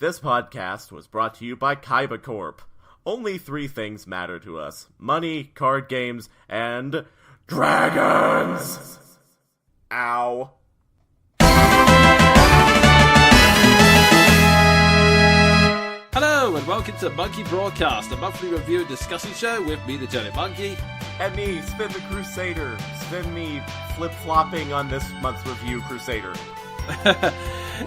This podcast was brought to you by Kaiba Corp. Only 3 things matter to us: money, card games, and dragons! Ow. Hello and welcome to Monkey Broadcast, a monthly review and discussion show with me, the Jonin Monkey. And me, Sven the Crusader. Sven me flip-flopping on this month's review, Crusader.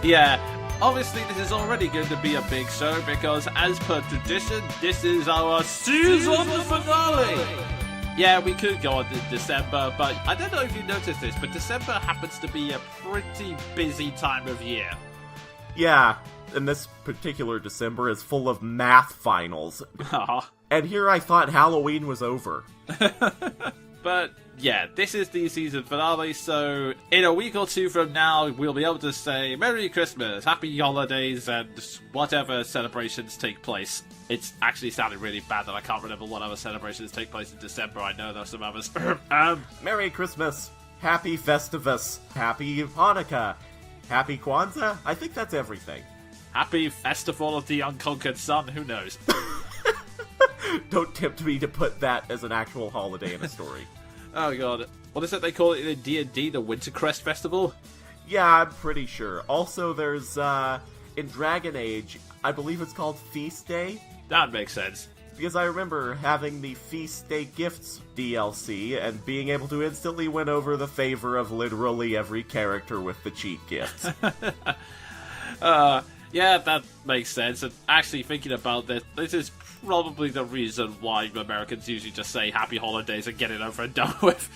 Yeah, obviously this is already going to be a big show because, as per tradition, this is our season finale! Yeah, we could go on to December, but I don't know if you noticed this, but December happens to be a pretty busy time of year. Yeah, and this particular December is full of math finals. And here I thought Halloween was over. But yeah, this is the season finale, so in a week or two from now, we'll be able to say Merry Christmas, Happy Holidays, and whatever celebrations take place. It's actually sounding really bad that I can't remember what other celebrations take place in December. I know there's some others. Merry Christmas, Happy Festivus, Happy Hanukkah, Happy Kwanzaa. I think that's everything. Happy Festival of the Unconquered Sun, who knows? Don't tempt me to put that as an actual holiday in a story. Oh god. What is it they call it in D&D, the Wintercrest Festival? Yeah, I'm pretty sure. Also, there's, in Dragon Age, I believe it's called Feast Day. That makes sense. Because I remember having the Feast Day Gifts DLC and being able to instantly win over the favor of literally every character with the cheat gifts. Yeah, that makes sense. And actually thinking about this is probably the reason why Americans usually just say Happy Holidays and get it over and done with.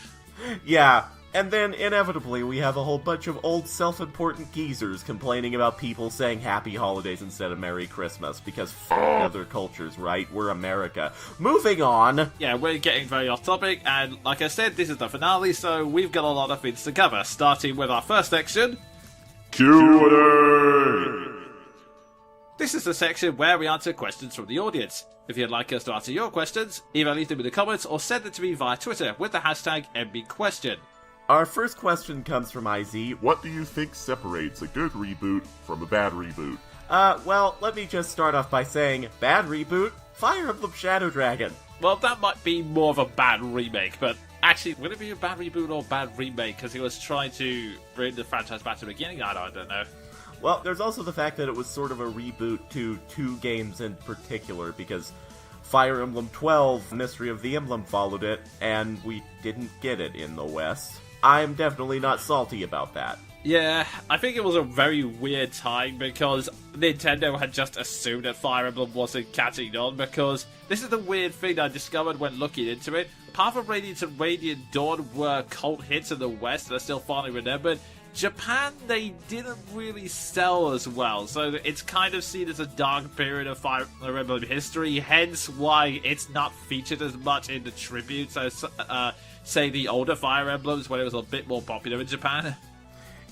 Yeah. And then, inevitably, we have a whole bunch of old self-important geezers complaining about people saying Happy Holidays instead of Merry Christmas, because other cultures, right? We're America. Moving on! Yeah, we're getting very off topic, and like I said, this is the finale, so we've got a lot of things to cover, starting with our first section... Q&A! This is the section where we answer questions from the audience. If you'd like us to answer your questions, either leave them in the comments or send them to me via Twitter with the hashtag MBQuestion. Our first question comes from IZ. What do you think separates a good reboot from a bad reboot? Well, let me just start off by saying, bad reboot, Fire Emblem Shadow Dragon. Well, that might be more of a bad remake, but actually, would it be a bad reboot or bad remake? Because he was trying to bring the franchise back to the beginning? I don't know. Well, there's also the fact that it was sort of a reboot to 2 games in particular, because Fire Emblem 12, Mystery of the Emblem, followed it, and we didn't get it in the West. I'm definitely not salty about that. Yeah, I think it was a very weird time because Nintendo had just assumed that Fire Emblem wasn't catching on, because this is the weird thing I discovered when looking into it. Path of Radiance and Radiant Dawn were cult hits in the West that are still fondly remembered. Japan, they didn't really sell as well, so it's kind of seen as a dark period of Fire Emblem history, hence why it's not featured as much in the tributes as, say, the older Fire Emblems when it was a bit more popular in Japan.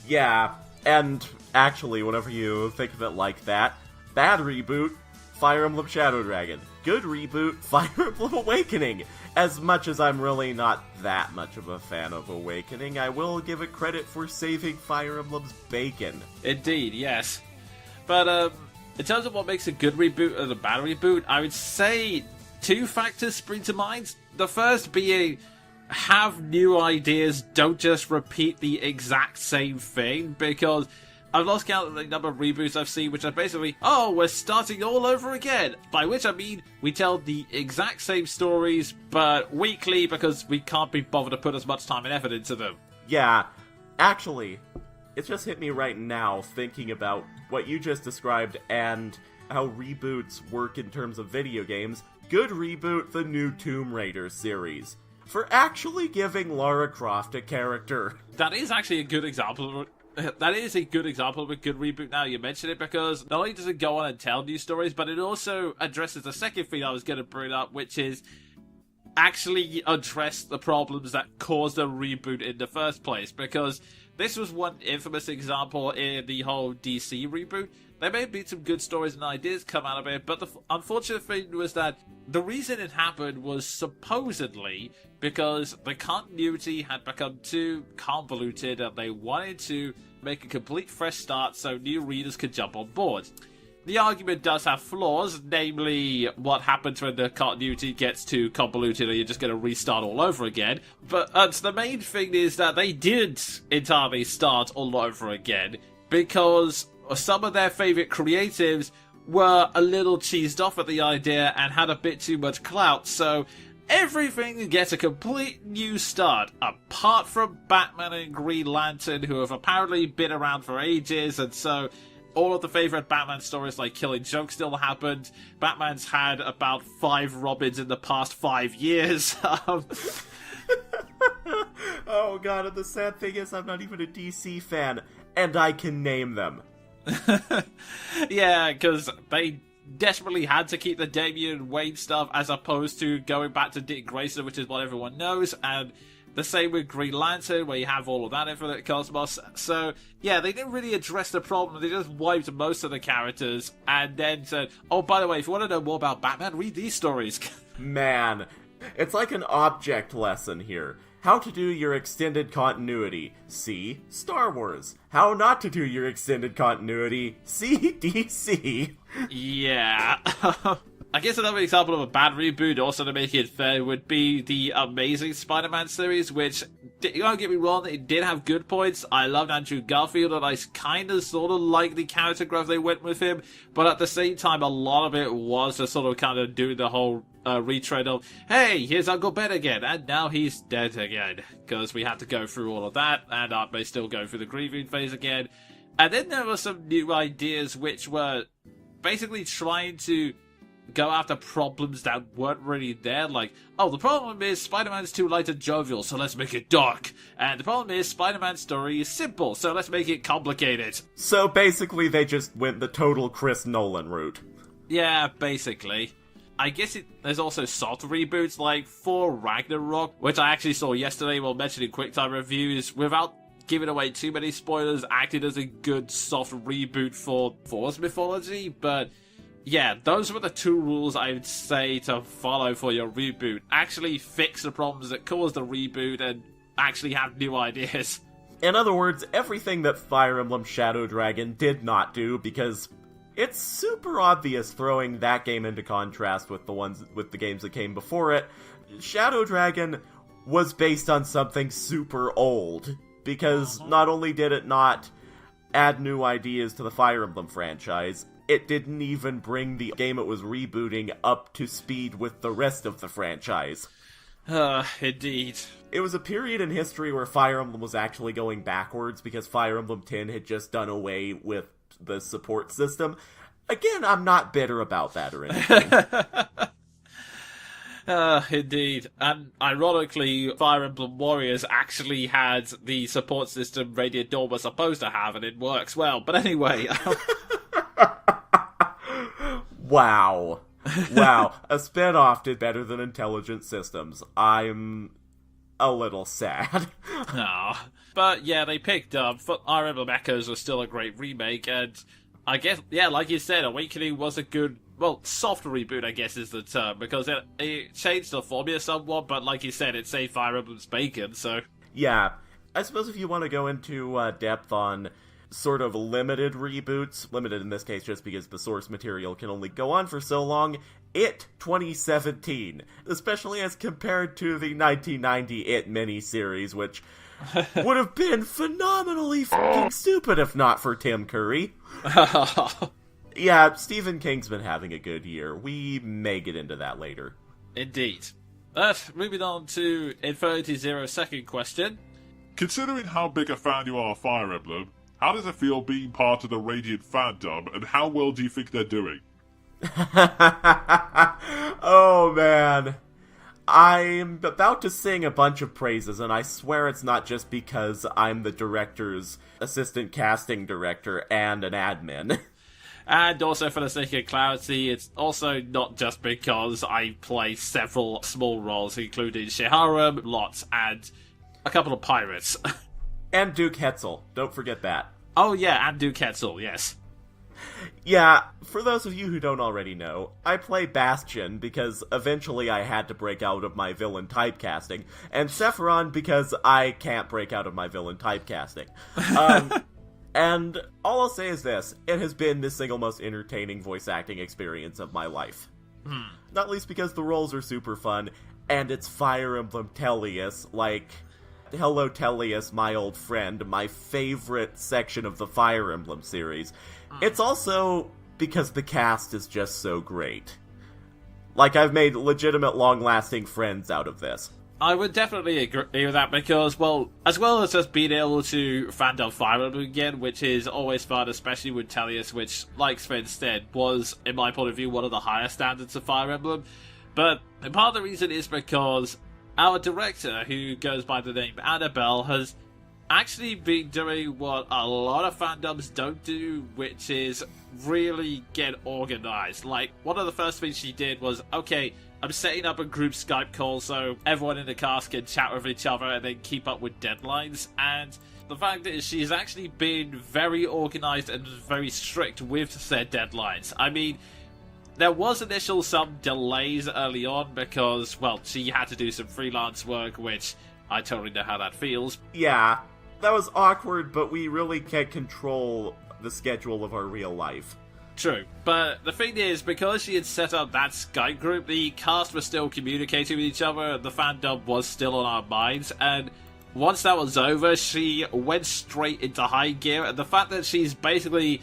Yeah, and actually, whenever you think of it like that, bad reboot, Fire Emblem Shadow Dragon. Good reboot, Fire Emblem Awakening. As much as I'm really not that much of a fan of Awakening, I will give it credit for saving Fire Emblem's bacon. Indeed, yes. But, in terms of what makes a good reboot and a bad reboot, I would say 2 factors spring to mind. The first being, have new ideas, don't just repeat the exact same thing, because I've lost count of the number of reboots I've seen which are basically, oh, we're starting all over again. By which I mean, we tell the exact same stories, but weekly because we can't be bothered to put as much time and effort into them. Yeah, actually, it just hit me right now thinking about what you just described and how reboots work in terms of video games. Good reboot, the new Tomb Raider series, for actually giving Lara Croft a character. That is actually a good example of That is a good example of a good reboot now you mention it, because not only does it go on and tell new stories, but it also addresses the second thing I was going to bring up, which is actually address the problems that caused a reboot in the first place, because this was one infamous example in the whole DC reboot. There may have been some good stories and ideas come out of it, but the unfortunate thing was that the reason it happened was supposedly because the continuity had become too convoluted and they wanted to make a complete fresh start so new readers could jump on board. the argument does have flaws, namely what happens when the continuity gets too convoluted or you're just going to restart all over again. But the main thing is that they didn't entirely start all over again, because some of their favourite creatives were a little cheesed off at the idea and had a bit too much clout, so everything gets a complete new start, apart from Batman and Green Lantern, who have apparently been around for ages, and so all of the favourite Batman stories like Killing Joke still happened. Batman's had about 5 Robins in the past 5 years. Oh god, and the sad thing is I'm not even a DC fan, and I can name them. Yeah, because they desperately had to keep the Damian Wayne stuff as opposed to going back to Dick Grayson, which is what everyone knows, and the same with Green Lantern, where you have all of that Infinite Cosmos. So, yeah, they didn't really address the problem. They just wiped most of the characters and then said, oh, by the way, if you want to know more about Batman, read these stories. Man, it's like an object lesson here. How to do your extended continuity. See Star Wars. How not to do your extended continuity. See DC. Yeah. I guess another example of a bad reboot, also to make it fair, would be the Amazing Spider-Man series, which, don't get me wrong, it did have good points. I loved Andrew Garfield, and I sort of like the character growth they went with him, but at the same time, a lot of it was to sort of kind of do the whole retread of, hey, here's Uncle Ben again, and now he's dead again, because we had to go through all of that, and Aunt May still going through the grieving phase again. And then there were some new ideas which were basically trying to go after problems that weren't really there, like, oh, the problem is Spider-Man's too light and jovial, so let's make it dark. And the problem is Spider-Man's story is simple, so let's make it complicated. So basically they just went the total Chris Nolan route. Yeah, basically. I guess there's also soft reboots, like for Ragnarok, which I actually saw yesterday while mentioning QuickTime reviews, without giving away too many spoilers, acted as a good soft reboot for Thor's mythology, but yeah, those were the 2 rules I would say to follow for your reboot. Actually fix the problems that caused the reboot and actually have new ideas. In other words, everything that Fire Emblem Shadow Dragon did not do, because it's super obvious throwing that game into contrast with the games that came before it. Shadow Dragon was based on something super old, because not only did it not add new ideas to the Fire Emblem franchise, it didn't even bring the game it was rebooting up to speed with the rest of the franchise. Indeed. It was a period in history where Fire Emblem was actually going backwards because Fire Emblem 10 had just done away with the support system. Again, I'm not bitter about that or anything. Indeed. And ironically, Fire Emblem Warriors actually had the support system Radiant Dawn was supposed to have, and it works well. But anyway... Wow. Wow. A spin-off did better than Intelligent Systems. I'm a little sad. No. But yeah, they picked up. Fire Emblem Echoes was still a great remake, and I guess, yeah, like you said, Awakening was a good, well, soft reboot, I guess is the term, because it changed the formula somewhat, but like you said, it saved Fire Emblem's bacon, so... Yeah. I suppose if you want to go into depth on sort of limited reboots, limited in this case just because the source material can only go on for so long, It 2017, especially as compared to the 1990 It miniseries, which would have been phenomenally fucking stupid if not for Tim Curry. Yeah, Stephen King's been having a good year. We may get into that later. Indeed. But moving on to Infinity Zero's second question. Considering how big a fan you are of Fire Emblem, how does it feel being part of the Radiant Fandub, and how well do you think they're doing? Oh, man. I'm about to sing a bunch of praises, and I swear it's not just because I'm the director's assistant casting director and an admin. And also, for the sake of clarity, it's also not just because I play several small roles, including Shiharum, Lot, and a couple of pirates. And Duke Hetzel. Don't forget that. Oh yeah, and Duke Hetzel, yes. Yeah, for those of you who don't already know, I play Bastion because eventually I had to break out of my villain typecasting, and Sephiron because I can't break out of my villain typecasting. And all I'll say is this, it has been the single most entertaining voice acting experience of my life. Not least because the roles are super fun, and it's Fire Emblem Tellius, like, hello Tellius, my old friend, my favorite section of the Fire Emblem series. It's also because the cast is just so great. Like, I've made legitimate long-lasting friends out of this. I would definitely agree with that because, well, as well as just being able to fan up Fire Emblem again, which is always fun, especially with Tellius, which, like Sven said, was, in my point of view, one of the higher standards of Fire Emblem. But part of the reason is because our director, who goes by the name Annabelle, has actually been doing what a lot of fandoms don't do, which is really get organized. Like, one of the first things she did was, okay, I'm setting up a group Skype call so everyone in the cast can chat with each other and then keep up with deadlines. And the fact is, she's actually been very organized and very strict with said deadlines. I mean, there was initial some delays early on because, well, she had to do some freelance work, which I totally know how that feels. Yeah, that was awkward, but we really can't control the schedule of our real life. True, but the thing is, because she had set up that Skype group, the cast was still communicating with each other, the fandom was still on our minds, and once that was over, she went straight into high gear, and the fact that she's basically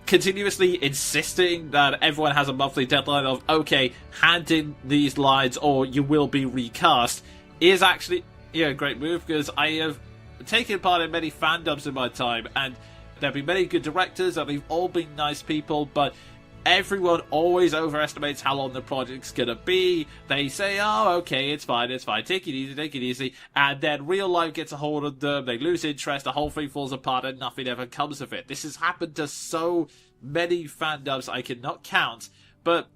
continuously insisting that everyone has a monthly deadline of, okay, hand in these lines or you will be recast, is actually a great move, because I have taken part in many fandoms in my time, and there have been many good directors, and they've all been nice people, but everyone always overestimates how long the project's gonna be. They say, oh, okay, it's fine, take it easy, and then real life gets a hold of them, they lose interest, the whole thing falls apart, and nothing ever comes of it. This has happened to so many fandoms I cannot count, but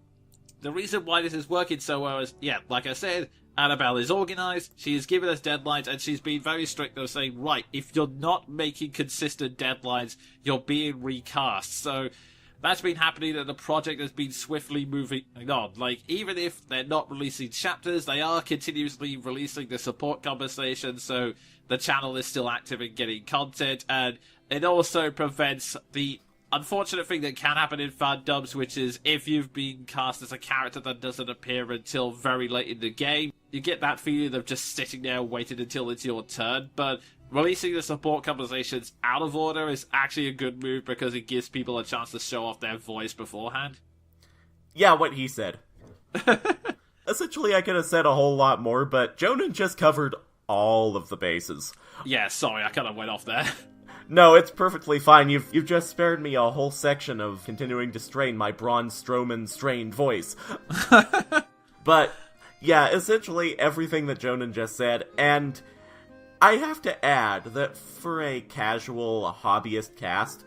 the reason why this is working so well is, like I said, Annabelle is organised, she has given us deadlines, and she's been very strict of saying, right, if you're not making consistent deadlines, you're being recast. So that's been happening, and the project has been swiftly moving on. Like, even if they're not releasing chapters, they are continuously releasing the support conversation, so the channel is still active in getting content, and it also prevents the unfortunate thing that can happen in fandoms, which is if you've been cast as a character that doesn't appear until very late in the game, you get that feeling of just sitting there waiting until it's your turn. But releasing the support conversations out of order is actually a good move because it gives people a chance to show off their voice beforehand. Yeah, what he said. Essentially, I could have said a whole lot more, but Jonin just covered all of the bases. Yeah, sorry, I kind of went off there. No, it's perfectly fine. You've just spared me a whole section of continuing to strain my Braun Strowman strained voice. But, yeah, essentially everything that Jonin just said, and I have to add that for a casual hobbyist cast,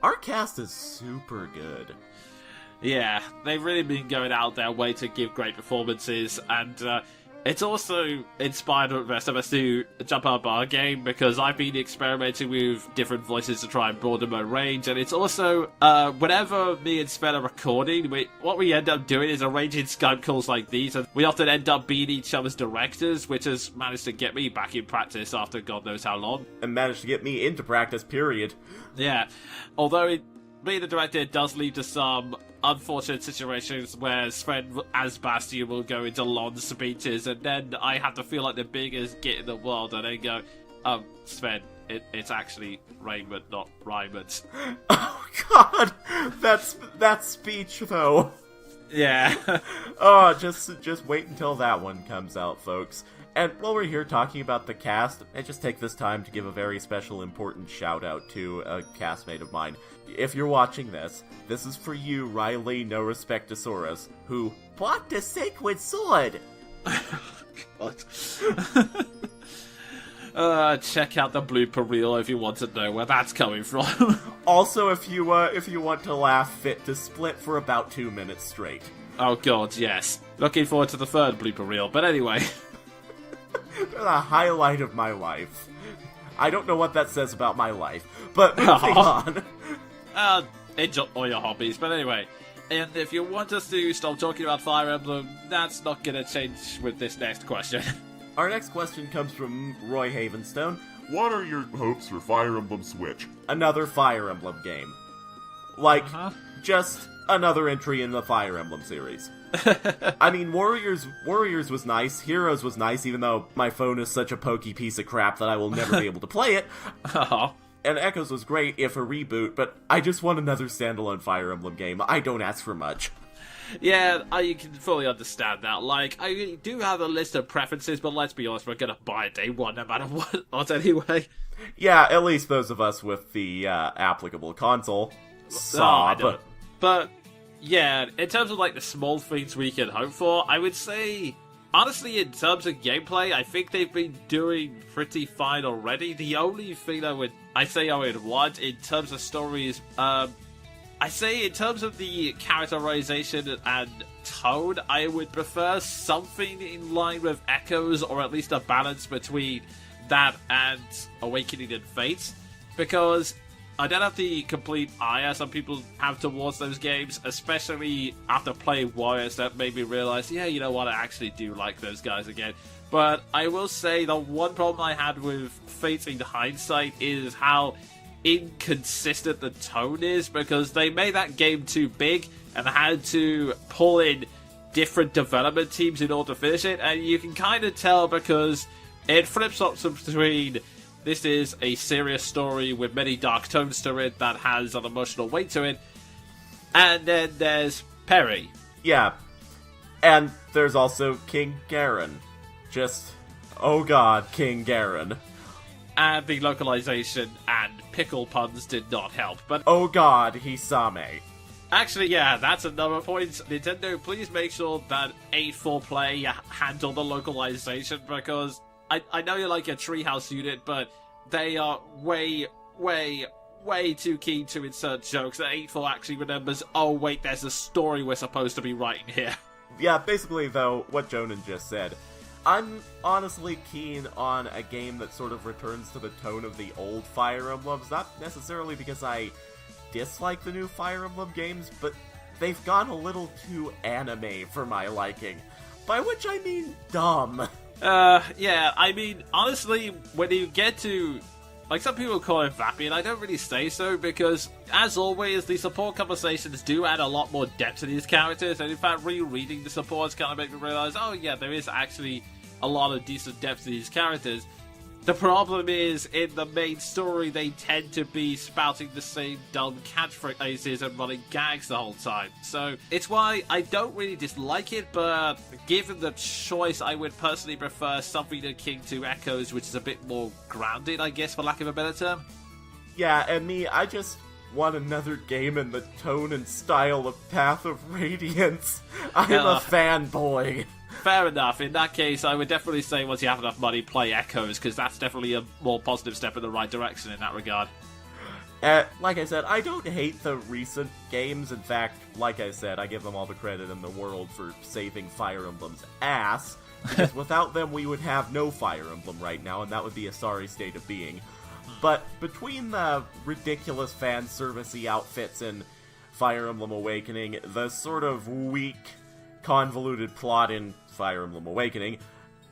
our cast is super good. Yeah, they've really been going out their way to give great performances, and it's also inspired the rest of us to jump up our game, because I've been experimenting with different voices to try and broaden my range, and it's also, whenever me and Sven are recording, what we end up doing is arranging Skype calls like these, and we often end up being each other's directors, which has managed to get me back in practice after God knows how long. And managed to get me into practice, period. Yeah, although being the director does lead to some unfortunate situations where Sven as Bastion will go into long speeches, and then I have to feel like the biggest git in the world, and then go, Sven, it's actually Raymond, not Raymond. Oh god, that speech though. Yeah. Oh, just wait until that one comes out, folks. And while we're here talking about the cast, I just take this time to give a very special, important shout-out to a castmate of mine. If you're watching this, this is for you, Riley No Respectosaurus, who bought the sacred sword! What? Check out the blooper reel if you want to know where that's coming from. Also, if you want to laugh fit to split for about 2 minutes straight. Oh god, yes. Looking forward to the third blooper reel, but anyway. They're the highlight of my life. I don't know what that says about my life, but moving on. Enjoy your hobbies, but anyway. And if you want us to stop talking about Fire Emblem, that's not going to change with this next question. Our next question comes from Roy Havenstone. what are your hopes for Fire Emblem Switch? Another Fire Emblem game. Like, just another entry in the Fire Emblem series. I mean, Warriors was nice, Heroes was nice, even though my phone is such a pokey piece of crap that I will never be able to play it. And Echoes was great, if a reboot, but I just want another standalone Fire Emblem game. I don't ask for much. Yeah, I can fully understand that. Like, I do have a list of preferences, but let's be honest, we're gonna buy it day one no matter what anyway. Yeah, at least those of us with the applicable console. Sob. But, yeah, in terms of, like, the small things we can hope for, I would say, honestly, in terms of gameplay, I think they've been doing pretty fine already. The only thing I would want in terms of stories, I say in terms of the characterization and tone, I would prefer something in line with Echoes, or at least a balance between that and Awakening and Fate, because I don't have the complete ire some people have towards those games, especially after playing Warriors. That made me realize, yeah, you know what, I actually do like those guys again. But I will say the one problem I had with Fate in hindsight is how inconsistent the tone is, because they made that game too big and had to pull in different development teams in order to finish it, and you can kind of tell because it flip-flops between this is a serious story with many dark tones to it that has an emotional weight to it, and then there's Perry. Yeah, and there's also King Garen. Just, oh god, King Garen. And the localization and pickle puns did not help, but oh god, Hisame. Actually, yeah, that's another point. Nintendo, please make sure that 8-4 handle the localization, because I know you're like a treehouse unit, but they are way too keen to insert jokes that 8-4 actually remembers, oh wait, there's a story we're supposed to be writing here. Yeah, basically, though, what Jonin just said, I'm honestly keen on a game that sort of returns to the tone of the old Fire Emblems, not necessarily because I dislike the new Fire Emblem games, but they've gone a little too anime for my liking. By which I mean dumb. Yeah, I mean, honestly, when you get to, like, some people call it vappy, and I don't really say so, because, as always, the support conversations do add a lot more depth to these characters, and in fact, rereading the supports kind of make me realize, oh yeah, there is actually a lot of decent depth to these characters. The problem is, in the main story, they tend to be spouting the same dumb catchphrases and running gags the whole time. So, it's why I don't really dislike it, but given the choice, I would personally prefer something akin to Echoes, which is a bit more grounded, I guess, for lack of a better term. Yeah, and me, I just want another game in the tone and style of Path of Radiance. I'm a fanboy. Fair enough. In that case, I would definitely say once you have enough money, play Echoes, because that's definitely a more positive step in the right direction in that regard. Like I said, I don't hate the recent games. In fact, like I said, I give them all the credit in the world for saving Fire Emblem's ass, because without them we would have no Fire Emblem right now, and that would be a sorry state of being. But between the ridiculous fan servicey outfits in Fire Emblem Awakening, the sort of weak, convoluted plot in Fire Emblem Awakening,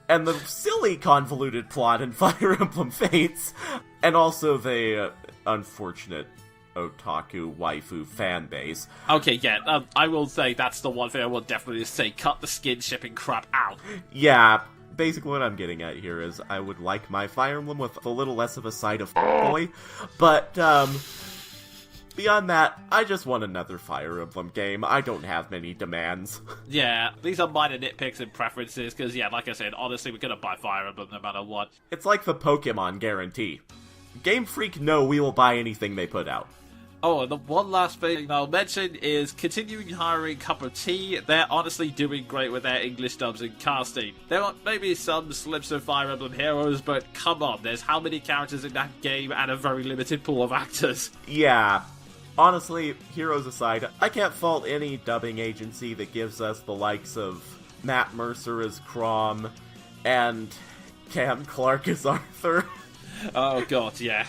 and the silly convoluted plot in Fire Emblem Fates, and also the unfortunate otaku waifu fan base. Okay, yeah, I will say that's the one thing I will definitely say, cut the skin shipping crap out. Yeah, basically what I'm getting at here is I would like my Fire Emblem with a little less of a side of boy, but beyond that, I just want another Fire Emblem game. I don't have many demands. Yeah, these are minor nitpicks and preferences, because, yeah, like I said, honestly, we're gonna buy Fire Emblem no matter what. It's like the Pokemon guarantee. Game Freak know we will buy anything they put out. Oh, and the one last thing I'll mention is continuing hiring Cup of Tea. They're honestly doing great with their English dubs and casting. There are maybe some slips of Fire Emblem Heroes, but come on, there's how many characters in that game and a very limited pool of actors. Yeah. Honestly, Heroes aside, I can't fault any dubbing agency that gives us the likes of Matt Mercer as Crom and Cam Clark as Arthur. Oh god, yeah.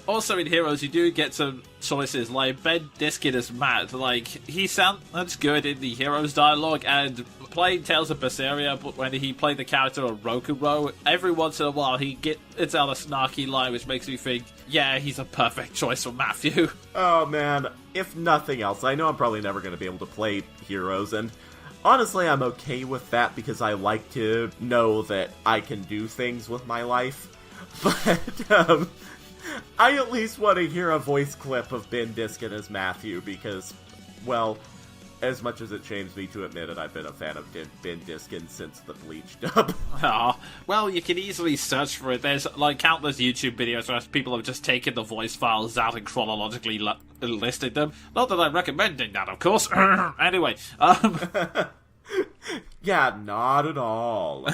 Also in Heroes, you do get some choices. Like, Ben Diskin as Matt, like, he sounds good in the hero's dialogue, and playing Tales of Berseria, but when he played the character of Rokurou, every once in a while it's out a snarky line, which makes me think, yeah, he's a perfect choice for Matthew. Oh man, if nothing else, I know I'm probably never going to be able to play heroes, and honestly, I'm okay with that because I like to know that I can do things with my life. But, I at least want to hear a voice clip of Ben Diskin as Matthew because, well, as much as it shames me to admit it, I've been a fan of Ben Diskin since the Bleach dub. Well, you can easily search for it. There's, like, countless YouTube videos where people have just taken the voice files out and chronologically listed them. Not that I'm recommending that, of course. Anyway, Yeah, not at all.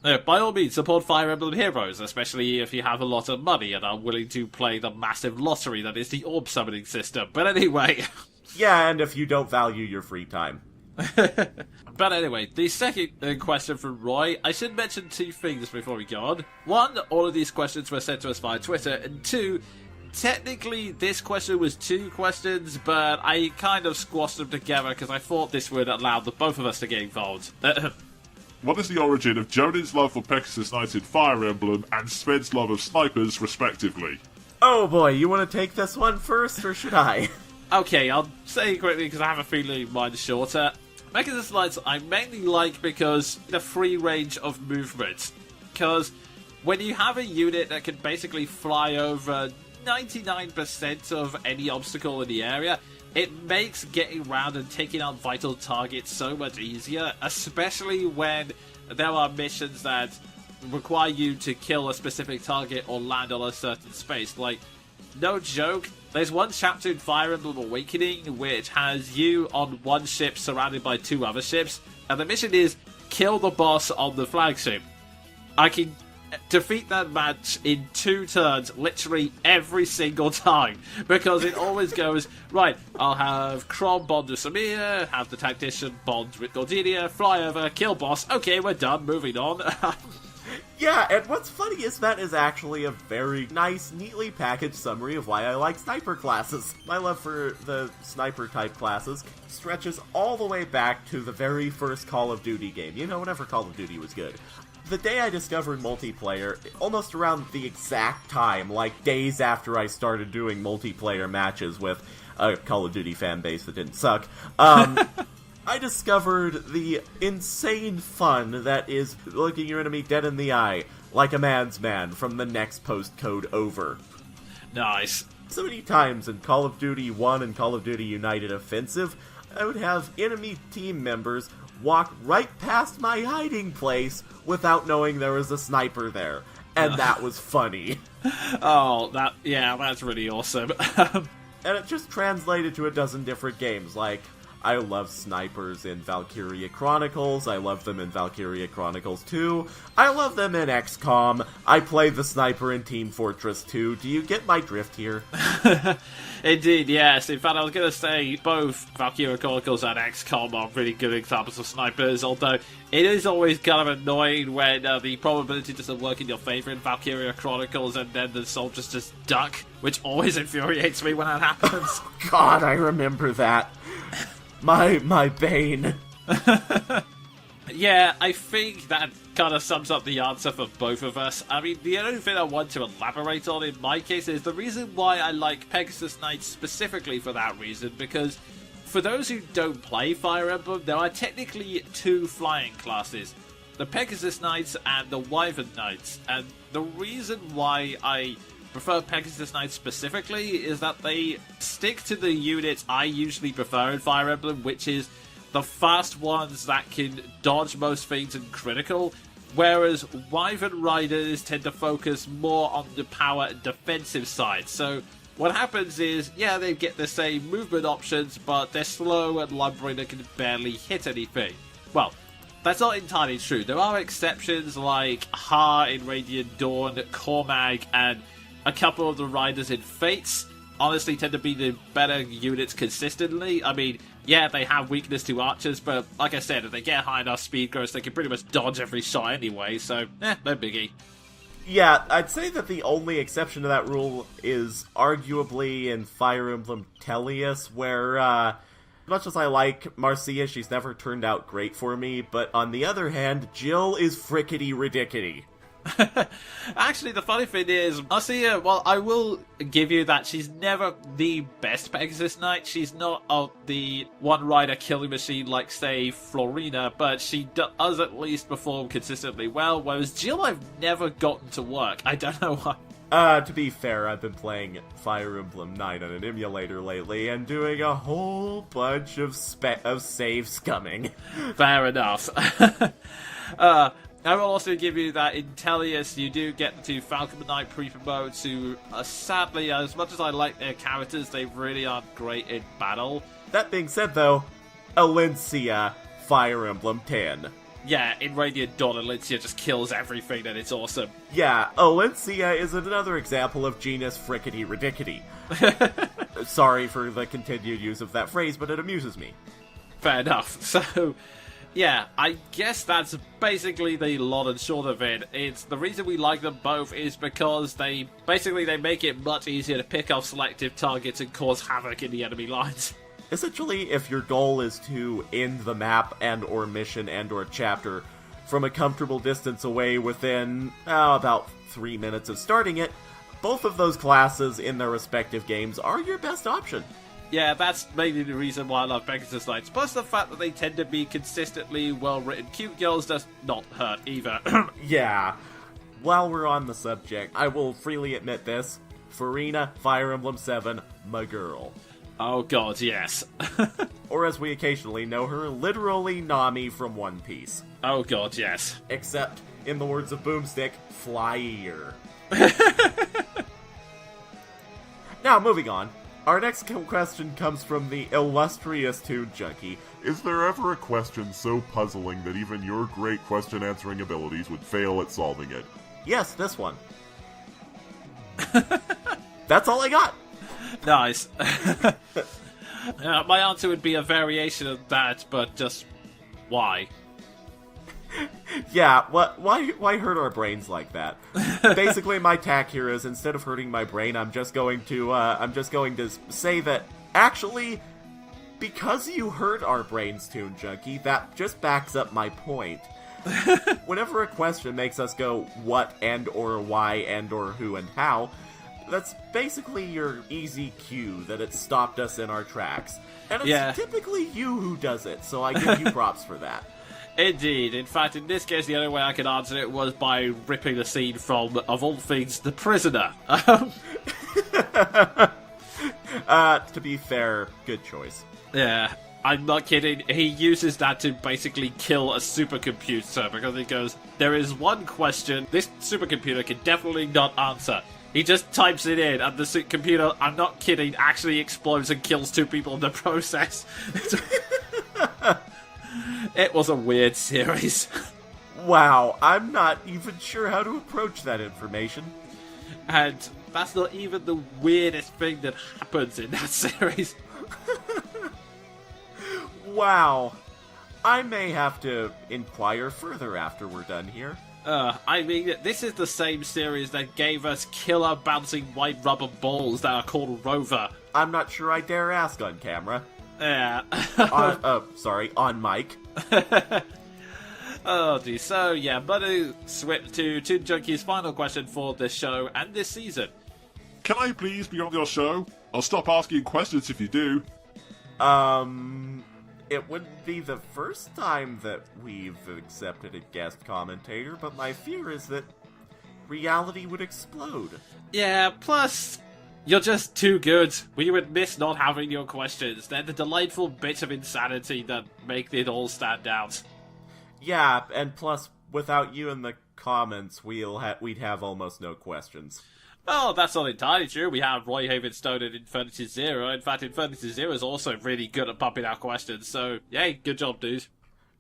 By all means, support Fire Emblem Heroes, especially if you have a lot of money and are willing to play the massive lottery that is the orb summoning system. But anyway... Yeah, and if you don't value your free time. But anyway, the second question from Roy, I should mention two things before we go on. One, all of these questions were sent to us via Twitter, and two, technically this question was two questions, but I kind of squashed them together because I thought this would allow the both of us to get involved. What is the origin of Jonin's love for Pegasus Knights in Fire Emblem and Sven's love of snipers, respectively? Oh boy, you want to take this one first, or should I? Okay, I'll say it quickly because I have a feeling mine's shorter. Pegasus Knights I mainly like because the free range of movement. Because when you have a unit that can basically fly over 99% of any obstacle in the area, it makes getting around and taking out vital targets so much easier, especially when there are missions that require you to kill a specific target or land on a certain space. Like, no joke, there's one chapter in Fire Emblem Awakening which has you on one ship surrounded by two other ships, and the mission is kill the boss on the flagship. I can defeat that match in 2 turns, literally every single time, because it always goes, right, I'll have Crom bond with Samir, have the tactician bond with Gordinia, fly over, kill boss, okay, we're done, moving on. Yeah, and what's funny is that is actually a very nice, neatly packaged summary of why I like sniper classes. My love for the sniper-type classes stretches all the way back to the very first Call of Duty game. You know, whenever Call of Duty was good. The day I discovered multiplayer, almost around the exact time, like days after I started doing multiplayer matches with a Call of Duty fan base that didn't suck, I discovered the insane fun that is looking your enemy dead in the eye, like a man's man, from the next postcode over. Nice. So many times in Call of Duty 1 and Call of Duty United Offensive, I would have enemy team members walk right past my hiding place without knowing there was a sniper there. And that was funny. Oh, that's really awesome. And it just translated to a dozen different games, like, I love snipers in Valkyria Chronicles, I love them in Valkyria Chronicles 2, I love them in XCOM, I play the sniper in Team Fortress 2, do you get my drift here? Indeed, yes. In fact, I was going to say both Valkyria Chronicles and XCOM are really good examples of snipers, although it is always kind of annoying when the probability doesn't work in your favour in Valkyria Chronicles and then the soldiers just duck, which always infuriates me when that happens. God, I remember that. My bane. Yeah, I think that kind of sums up the answer for both of us. I mean, the only thing I want to elaborate on in my case is the reason why I like Pegasus Knights specifically for that reason, because for those who don't play Fire Emblem, there are technically 2 flying classes, the Pegasus Knights and the Wyvern Knights, and the reason why I prefer Pegasus Knights specifically is that they stick to the units I usually prefer in Fire Emblem, which is the fast ones that can dodge most things and critical, whereas Wyvern Riders tend to focus more on the power and defensive side. So what happens is, yeah, they get the same movement options, but they're slow and lumbering and can barely hit anything. Well, that's not entirely true. There are exceptions like Ha in Radiant Dawn, Cormag, and a couple of the riders in Fates honestly tend to be the better units consistently. I mean, yeah, they have weakness to archers, but like I said, if they get high enough speed growth, they can pretty much dodge every shot anyway, so, no biggie. Yeah, I'd say that the only exception to that rule is arguably in Fire Emblem Tellius, where, much as I like Marcia, she's never turned out great for me, but on the other hand, Jill is frickety ridickety. Actually, the funny thing is, Marcia, well, I will give you that she's never the best Pegasus Knight. She's not the one-rider killing machine like, say, Florina, but she does at least perform consistently well, whereas Jill I've never gotten to work. I don't know why. To be fair, I've been playing Fire Emblem 9 on an emulator lately and doing a whole bunch of save scumming. Fair enough. I will also give you that in Tellius you do get the two Falcon Knight pre-promotes who, sadly, as much as I like their characters, they really aren't great in battle. That being said, though, Alencia, Fire Emblem 10. Yeah, in Radiant Dawn, Alencia just kills everything and it's awesome. Yeah, Alencia is another example of genus frickety ridickety. Sorry for the continued use of that phrase, but it amuses me. Fair enough. So, yeah, I guess that's basically the long and short of it. It's the reason we like them both is because they make it much easier to pick off selective targets and cause havoc in the enemy lines. Essentially, if your goal is to end the map and or mission and or chapter from a comfortable distance away within about 3 minutes of starting it, both of those classes in their respective games are your best option. Yeah, that's mainly the reason why I love Pegasus Knights. Plus the fact that they tend to be consistently well-written cute girls does not hurt either. Yeah. While we're on the subject, I will freely admit this. Farina, Fire Emblem 7, my girl. Oh god, yes. Or as we occasionally know her, literally Nami from One Piece. Oh god, yes. Except, in the words of Boomstick, flyer. Now, moving on. Our next question comes from the illustrious Toon Junkie. Is there ever a question so puzzling that even your great question-answering abilities would fail at solving it? Yes, this one. That's all I got. Nice. My answer would be a variation of that, but just why? Yeah, why hurt our brains like that? Basically, my tack here is instead of hurting my brain, I'm just going to say that actually, because you hurt our brains, Toon Junkie, that just backs up my point. Whenever a question makes us go what and or why and or who and how, that's basically your easy cue that it stopped us in our tracks. And it's typically you who does it, so I give you props for that. Indeed. In fact, in this case, the only way I could answer it was by ripping the scene from, of all things, The Prisoner. To be fair, good choice. Yeah, I'm not kidding. He uses that to basically kill a supercomputer because he goes, there is one question this supercomputer can definitely not answer. He just types it in, and the computer, I'm not kidding, actually explodes and kills 2 people in the process. It was a weird series. Wow, I'm not even sure how to approach that information. And that's not even the weirdest thing that happens in that series. Wow. I may have to inquire further after we're done here. I mean, this is the same series that gave us killer bouncing white rubber balls that are called Rover. I'm not sure I dare ask on camera. Yeah. On mic. Oh, geez. So, yeah, but switch to Toon Junkie's final question for this show and this season. Can I please be on your show? I'll stop asking questions if you do. It wouldn't be the first time that we've accepted a guest commentator, but my fear is that reality would explode. Yeah, plus, you're just too good. We would miss not having your questions. They're the delightful bits of insanity that make it all stand out. Yeah, and plus, without you in the comments, we'd have almost no questions. Well, that's not entirely true. We have Roy Havenstone and Infinity Zero. In fact, Infinity Zero is also really good at pumping out questions, so, yay, good job, dude.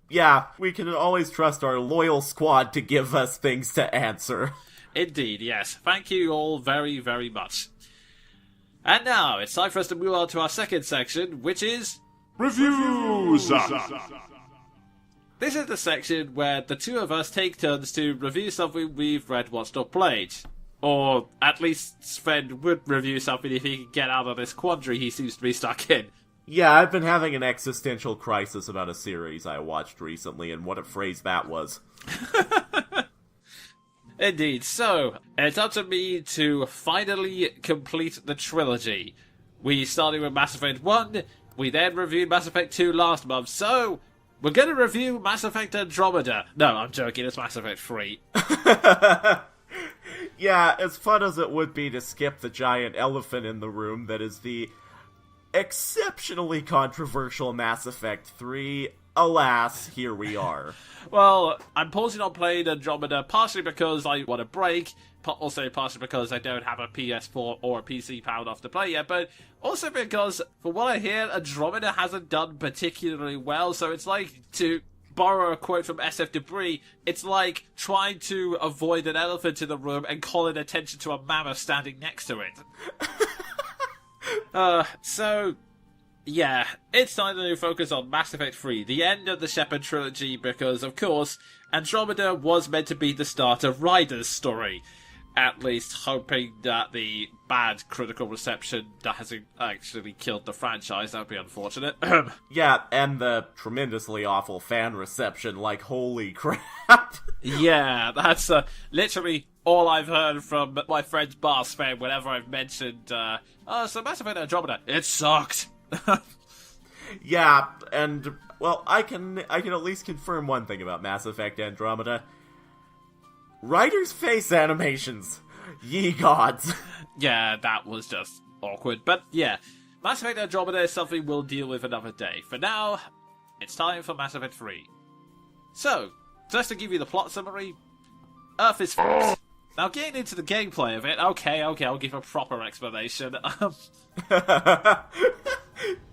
Yeah, we can always trust our loyal squad to give us things to answer. Indeed, yes. Thank you all very, very much. And now, it's time for us to move on to our second section, which is... Reviews! this is the section where the two of us take turns to review something we've read, watched, or played. Or at least Sven would review something if he could get out of this quandary he seems to be stuck in. Yeah, I've been having an existential crisis about a series I watched recently, and what a phrase that was. Indeed, so, it's up to me to finally complete the trilogy. We started with Mass Effect 1, we then reviewed Mass Effect 2 last month, so we're gonna review Mass Effect Andromeda. No, I'm joking, it's Mass Effect 3. Yeah, as fun as it would be to skip the giant elephant in the room that is the exceptionally controversial Mass Effect 3, alas, here we are. Well, I'm pausing on playing Andromeda partially because I want a break, also partially because I don't have a PS4 or a PC powered off to play yet, but also because, from what I hear, Andromeda hasn't done particularly well, so it's like, to borrow a quote from SF Debris, it's like trying to avoid an elephant in the room and calling attention to a mammoth standing next to it. So, yeah, it's time to focus on Mass Effect 3, the end of the Shepard trilogy, because, of course, Andromeda was meant to be the start of Ryder's story. At least hoping that the bad critical reception that hasn't actually killed the franchise. That would be unfortunate. Yeah, and the tremendously awful fan reception, like, holy crap. Yeah, that's literally all I've heard from my friend's boss fan whenever I've mentioned, so Mass Effect Andromeda, it sucked. Yeah, and, well, I can at least confirm one thing about Mass Effect Andromeda. Ryder's face animations. Ye gods. Yeah, that was just awkward. But yeah, Mass Effect Andromeda is something we'll deal with another day. For now, it's time for Mass Effect 3. So, just to give you the plot summary, Earth is fucked. Now, getting into the gameplay of it, okay, I'll give a proper explanation. To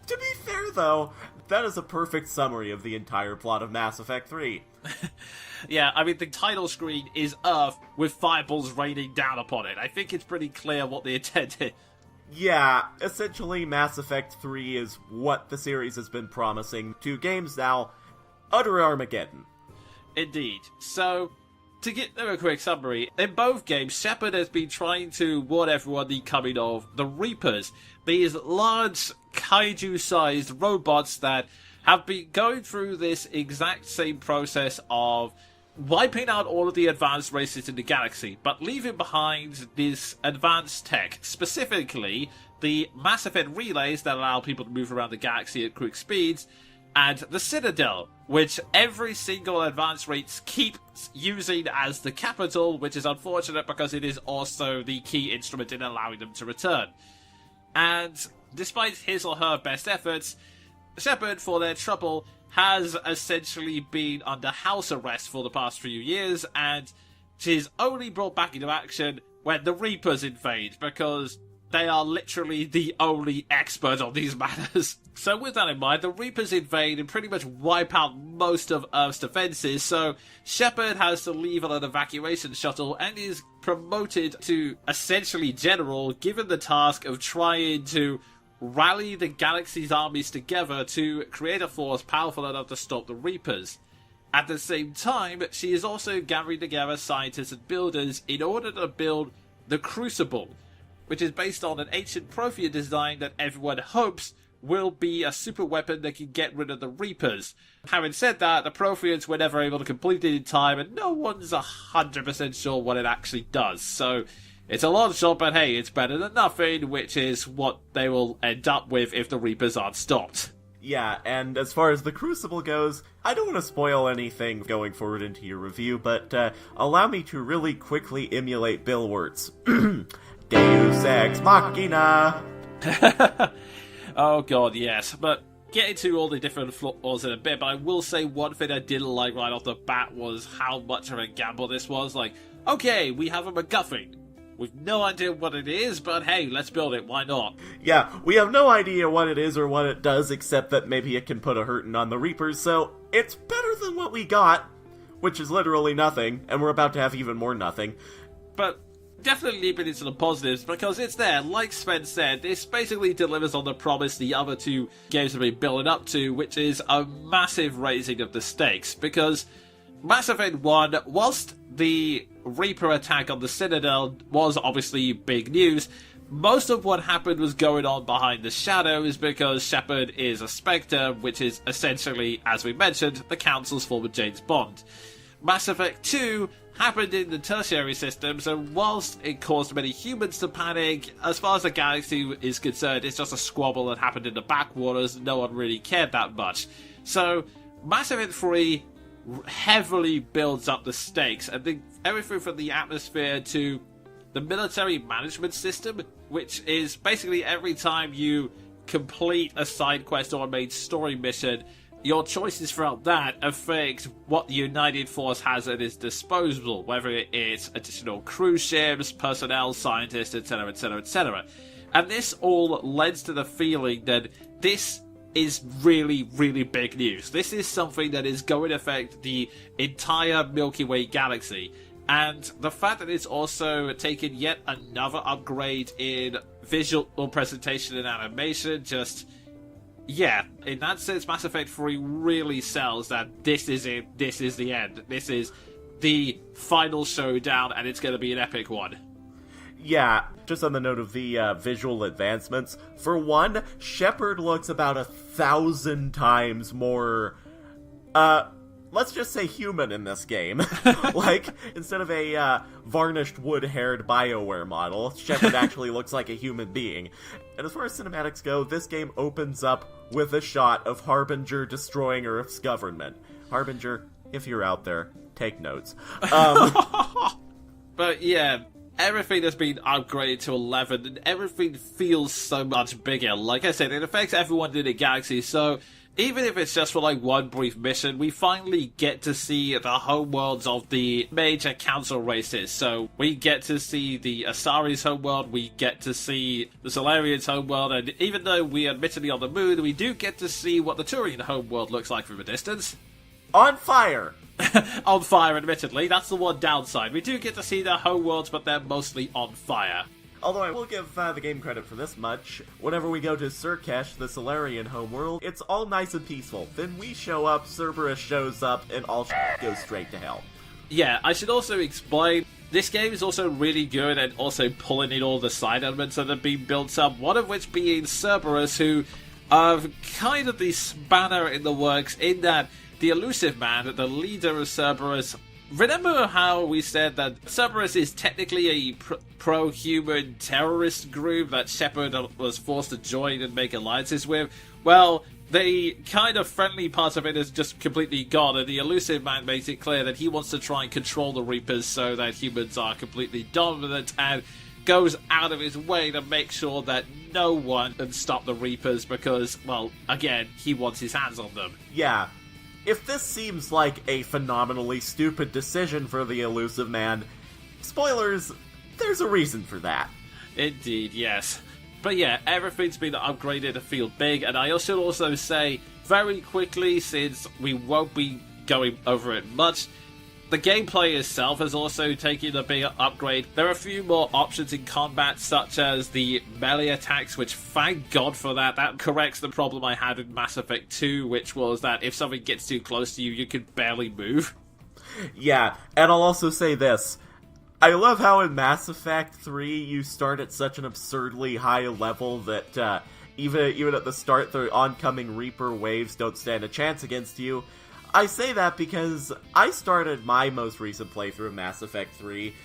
be fair, though, that is a perfect summary of the entire plot of Mass Effect 3. Yeah, I mean, the title screen is Earth with fireballs raining down upon it. I think it's pretty clear what the intent is. Yeah, essentially Mass Effect 3 is what the series has been promising to games now. Utter Armageddon. Indeed. So, to get a quick summary, in both games, Shepard has been trying to warn everyone the coming of the Reapers. These large, kaiju-sized robots that have been going through this exact same process of wiping out all of the advanced races in the galaxy, but leaving behind this advanced tech, specifically the Mass Effect relays that allow people to move around the galaxy at quick speeds, and the Citadel, which every single advanced race keeps using as the capital, which is unfortunate because it is also the key instrument in allowing them to return. And despite his or her best efforts, Shepard, for their trouble, has essentially been under house arrest for the past few years, and she's only brought back into action when the Reapers invade, because they are literally the only expert on these matters. So with that in mind, the Reapers invade and pretty much wipe out most of Earth's defenses, so Shepard has to leave on an evacuation shuttle and is promoted to essentially general, given the task of trying to rally the galaxy's armies together to create a force powerful enough to stop the Reapers. At the same time, she is also gathering together scientists and builders in order to build the Crucible, which is based on an ancient Prothean design that everyone hopes will be a super weapon that can get rid of the Reapers. Having said that, the Protheans were never able to complete it in time, and no one's 100% sure what it actually does, so it's a long shot, but hey, it's better than nothing, which is what they will end up with if the Reapers aren't stopped. Yeah, and as far as the Crucible goes, I don't want to spoil anything going forward into your review, but allow me to really quickly emulate Bill Wirtz. Deus Ex Machina! Oh god, yes, but get into all the different flaws in a bit, but I will say one thing I didn't like right off the bat was how much of a gamble this was. Like, okay, we have a MacGuffin. We've no idea what it is, but hey, let's build it, why not? Yeah, we have no idea what it is or what it does, except that maybe it can put a hurtin' on the Reapers, so it's better than what we got, which is literally nothing, and we're about to have even more nothing. But definitely leap it into the positives because it's there. Like Sven said, this basically delivers on the promise the other two games have been building up to, which is a massive raising of the stakes. Because Mass Effect 1, whilst the Reaper attack on the Citadel was obviously big news, most of what happened was going on behind the shadows because Shepard is a Spectre, which is essentially, as we mentioned, the Council's former James Bond. Mass Effect 2 happened in the tertiary systems, and whilst it caused many humans to panic, as far as the galaxy is concerned, it's just a squabble that happened in the backwaters. No one really cared that much. So, Mass Effect 3 heavily builds up the stakes, and everything from the atmosphere to the military management system, which is basically every time you complete a side quest or a main story mission, your choices throughout that affect what the United Force has at its disposal, whether it's additional cruise ships, personnel, scientists, etc., etc., etc. And this all lends to the feeling that this is really, really big news. This is something that is going to affect the entire Milky Way galaxy. And the fact that it's also taken yet another upgrade in visual presentation and animation, just, yeah, in that sense, Mass Effect 3 really sells that this is it, this is the end, this is the final showdown, and it's going to be an epic one. Yeah, just on the note of the visual advancements, for one, Shepard looks about 1,000 times more, let's just say human in this game. Like, instead of a varnished wood-haired BioWare model, Shepard actually looks like a human being. And as far as cinematics go, this game opens up with a shot of Harbinger destroying Earth's government. Harbinger, if you're out there, take notes. But yeah, everything has been upgraded to 11, and everything feels so much bigger. Like I said, it affects everyone in the galaxy, so even if it's just for like one brief mission, we finally get to see the homeworlds of the major council races. So we get to see the Asari's homeworld, we get to see the Solarian's homeworld, and even though we are admittedly on the moon, we do get to see what the Turian homeworld looks like from a distance. On fire! On fire, admittedly. That's the one downside. We do get to see their homeworlds, but they're mostly on fire. Although I will give the game credit for this much. Whenever we go to Surkesh, the Solarian homeworld, it's all nice and peaceful. Then we show up, Cerberus shows up, and all goes straight to hell. Yeah, I should also explain, this game is also really good at also pulling in all the side elements that have been built up, one of which being Cerberus, who are kind of the spanner in the works in that the Elusive Man, the leader of Cerberus. Remember how we said that Cerberus is technically a pro-human terrorist group that Shepard was forced to join and make alliances with? Well, the kind of friendly part of it is just completely gone, and the Elusive Man makes it clear that he wants to try and control the Reapers so that humans are completely dominant, and goes out of his way to make sure that no one can stop the Reapers because, well, again, he wants his hands on them. Yeah. If this seems like a phenomenally stupid decision for the Elusive Man, spoilers, there's a reason for that. Indeed, yes. But yeah, everything's been upgraded to feel big, and I should also say, very quickly, since we won't be going over it much, the gameplay itself has also taken a big upgrade. There are a few more options in combat, such as the melee attacks, which thank God for that. That corrects the problem I had in Mass Effect 2, which was that if something gets too close to you, you can barely move. Yeah, and I'll also say this. I love how in Mass Effect 3 you start at such an absurdly high level that even at the start the oncoming Reaper waves don't stand a chance against you. I say that because I started my most recent playthrough of Mass Effect 3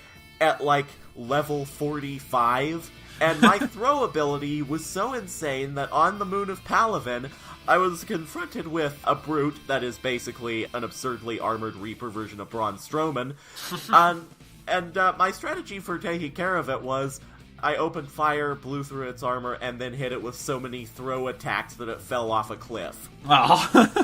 at, like, level 45, and my throw ability was so insane that on the moon of Palaven, I was confronted with a brute that is basically an absurdly armored Reaper version of Braun Strowman, and my strategy for taking care of it was I opened fire, blew through its armor, and then hit it with so many throw attacks that it fell off a cliff. Oh.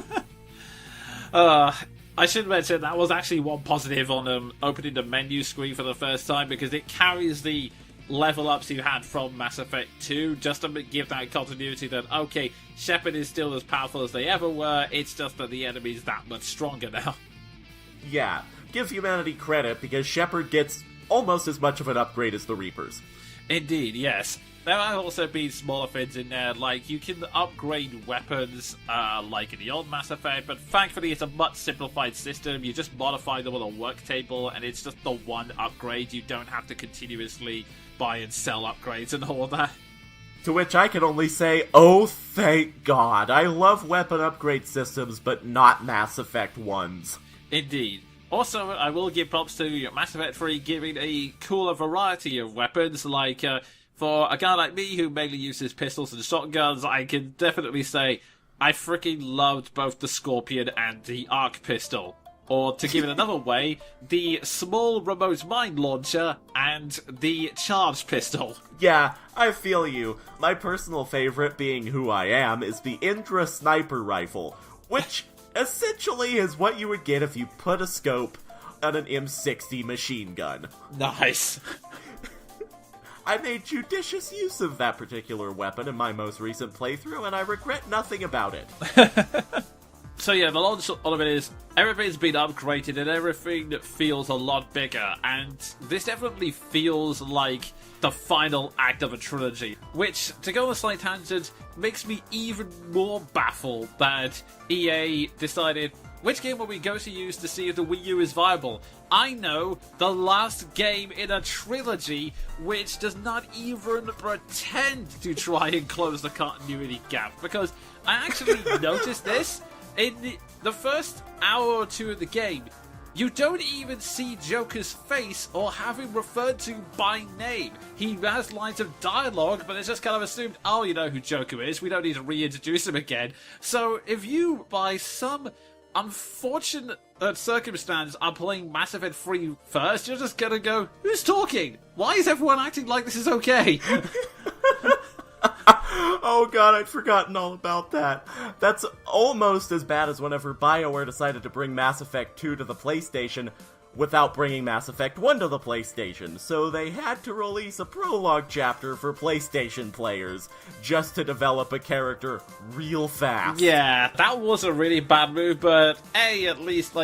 I should mention that was actually one positive on opening the menu screen for the first time, because it carries the level ups you had from Mass Effect 2, just to give that continuity that, okay, Shepard is still as powerful as they ever were, it's just that the enemy's that much stronger now. Yeah, give humanity credit, because Shepard gets almost as much of an upgrade as the Reapers. Indeed, yes. There have also been smaller things in there, like you can upgrade weapons, like in the old Mass Effect, but thankfully it's a much simplified system. You just modify them on a work table, and it's just the one upgrade. You don't have to continuously buy and sell upgrades and all that. To which I can only say, oh thank God. I love weapon upgrade systems, but not Mass Effect ones. Indeed. Also, I will give props to Mass Effect 3 giving a cooler variety of weapons, like, for a guy like me who mainly uses pistols and shotguns, I can definitely say I freaking loved both the Scorpion and the Arc Pistol. Or, to give it another way, the small remote mine launcher and the charge pistol. Yeah, I feel you. My personal favorite, being who I am, is the Indra Sniper Rifle, which essentially is what you would get if you put a scope on an M60 machine gun. Nice. I made judicious use of that particular weapon in my most recent playthrough, and I regret nothing about it. So yeah, the long shot of it is, everything's been upgraded and everything feels a lot bigger, and this definitely feels like the final act of a trilogy, which, to go on a slight tangent, makes me even more baffled that EA decided, which game will we go to use to see if the Wii U is viable? I know, the last game in a trilogy which does not even pretend to try and close the continuity gap, because I actually noticed this in the first hour or two of the game. You don't even see Joker's face or have him referred to by name. He has lines of dialogue, but it's just kind of assumed, oh, you know who Joker is, we don't need to reintroduce him again. So if you, by some unfortunate circumstance, are playing Mass Effect 3 first, you're just gonna go, who's talking? Why is everyone acting like this is okay? Oh god, I'd forgotten all about that. That's almost as bad as whenever BioWare decided to bring Mass Effect 2 to the PlayStation without bringing Mass Effect 1 to the PlayStation, so they had to release a prologue chapter for PlayStation players just to develop a character real fast. Yeah, that was a really bad move, but at least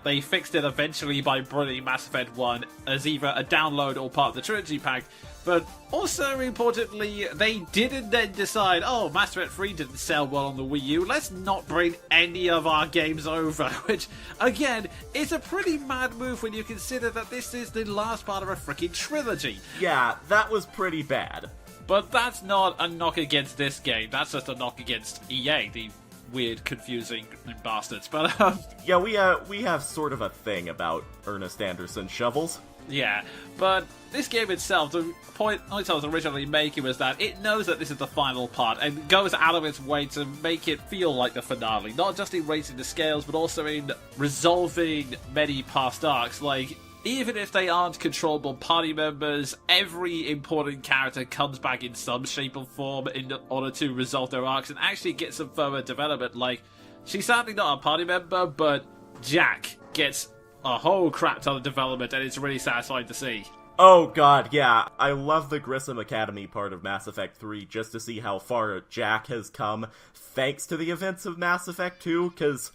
they fixed it eventually by bringing Mass Effect 1 as either a download or part of the trilogy pack. But also, importantly, they didn't then decide, oh, Mass Effect 3 didn't sell well on the Wii U, let's not bring any of our games over, which, again, is a pretty mad move when you consider that this is the last part of a freaking trilogy. Yeah, that was pretty bad. But that's not a knock against this game, that's just a knock against EA, the weird, confusing bastards. But, yeah, we have sort of a thing about Ernest Anderson shovels. Yeah, but this game itself, the point I was originally making was that it knows that this is the final part and goes out of its way to make it feel like the finale, not just in raising the scales, but also in resolving many past arcs. Like, even if they aren't controllable party members, every important character comes back in some shape or form in order to resolve their arcs and actually get some further development. Like, she's sadly not a party member, but Jack gets a whole crap ton of development, and it's really satisfying to see. Oh god, yeah. I love the Grissom Academy part of Mass Effect 3 just to see how far Jack has come thanks to the events of Mass Effect 2, because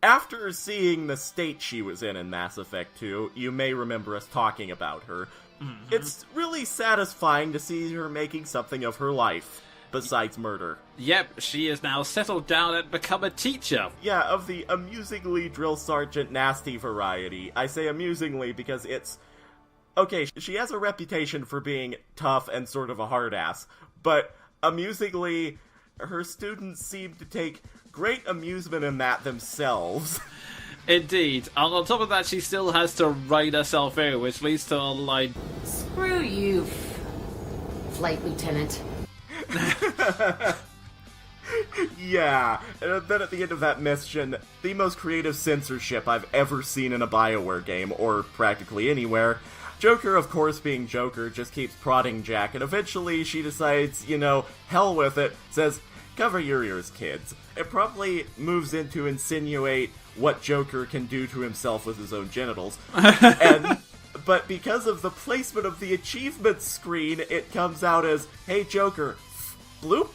after seeing the state she was in Mass Effect 2, you may remember us talking about her. Mm-hmm. It's really satisfying to see her making something of her life. Besides murder. Yep, she is now settled down and become a teacher. Yeah, of the amusingly drill sergeant nasty variety. I say amusingly because it's... Okay, she has a reputation for being tough and sort of a hard ass, but amusingly, her students seem to take great amusement in that themselves. Indeed. And on top of that, she still has to rein herself in, which leads to a line... Screw you, Flight Lieutenant. Yeah, and then at the end of that mission, the most creative censorship I've ever seen in a BioWare game, or practically anywhere. Joker, of course, being Joker, just keeps prodding Jack, and eventually she decides, hell with it, says, cover your ears, kids. It probably moves in to insinuate what Joker can do to himself with his own genitals. But because of the placement of the achievements screen, it comes out as, hey Joker, bloop?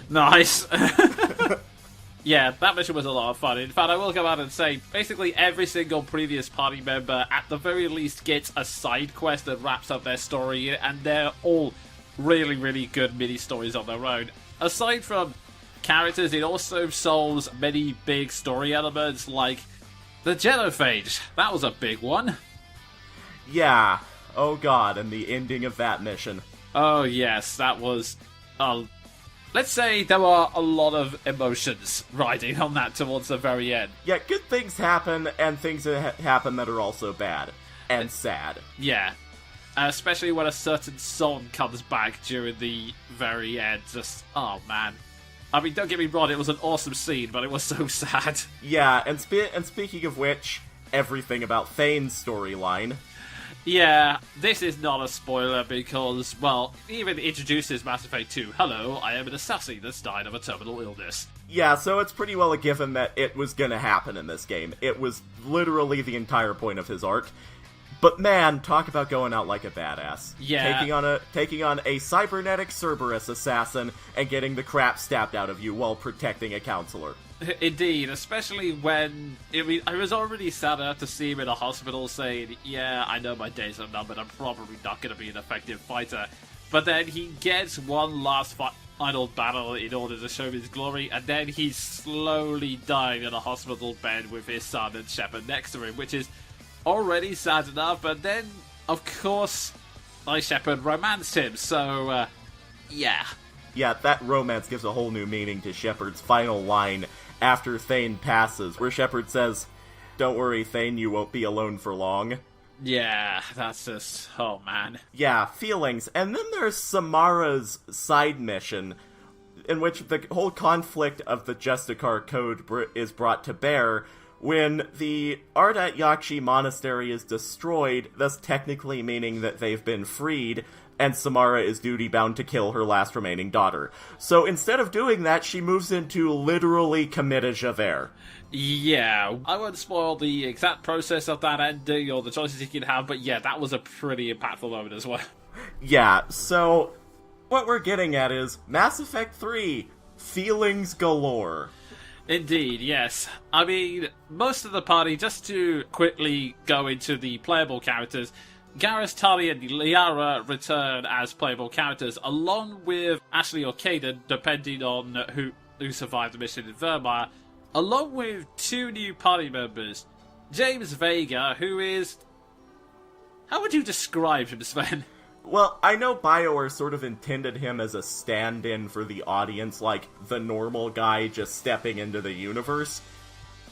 Nice. Yeah, that mission was a lot of fun. In fact, I will come out and say, basically every single previous party member, at the very least, gets a side quest that wraps up their story, and they're all really, really good mini-stories on their own. Aside from characters, it also solves many big story elements, like the genophage. That was a big one. Yeah. Oh god, and the ending of that mission. Oh yes, that was... let's say there were a lot of emotions riding on that towards the very end. Yeah, good things happen, and things that happen that are also bad. And sad. Yeah. Especially when a certain song comes back during the very end. Just, oh man. I mean, don't get me wrong, it was an awesome scene, but it was so sad. Yeah, and speaking of which, everything about Thane's storyline. Yeah, this is not a spoiler because, well, he even introduces Mass Effect 2. Hello, I am an assassin that's died of a terminal illness. Yeah, so it's pretty well a given that it was gonna happen in this game. It was literally the entire point of his arc. But man, talk about going out like a badass. Yeah. Taking on a cybernetic Cerberus assassin and getting the crap stabbed out of you while protecting a counselor. Indeed, especially when, I mean, I was already sad enough to see him in a hospital saying, yeah, I know my days are numbered, I'm probably not going to be an effective fighter. But then he gets one last final battle in order to show his glory, and then he's slowly dying in a hospital bed with his son and Shepard next to him, which is already sad enough, but then, of course, Shepard romanced him, so, yeah. Yeah, that romance gives a whole new meaning to Shepard's final line after Thane passes, where Shepard says, "Don't worry, Thane, you won't be alone for long." Yeah, that's just, oh man. Yeah, feelings. And then there's Samara's side mission, in which the whole conflict of the Justicar Code is brought to bear, when the Ardat Yakshi monastery is destroyed, thus technically meaning that they've been freed, and Samara is duty-bound to kill her last remaining daughter. So instead of doing that, she moves into literally commit a Javert. Yeah, I won't spoil the exact process of that ending or the choices you can have, but yeah, that was a pretty impactful moment as well. Yeah, so what we're getting at is Mass Effect 3, feelings galore. Indeed, yes. I mean, most of the party, just to quickly go into the playable characters, Garrus, Tali, and Liara return as playable characters, along with Ashley or Kaden, depending on who survived the mission in Vermeer, along with two new party members. James Vega, who is... How would you describe him, Sven? Well, I know BioWare sort of intended him as a stand-in for the audience, like the normal guy just stepping into the universe.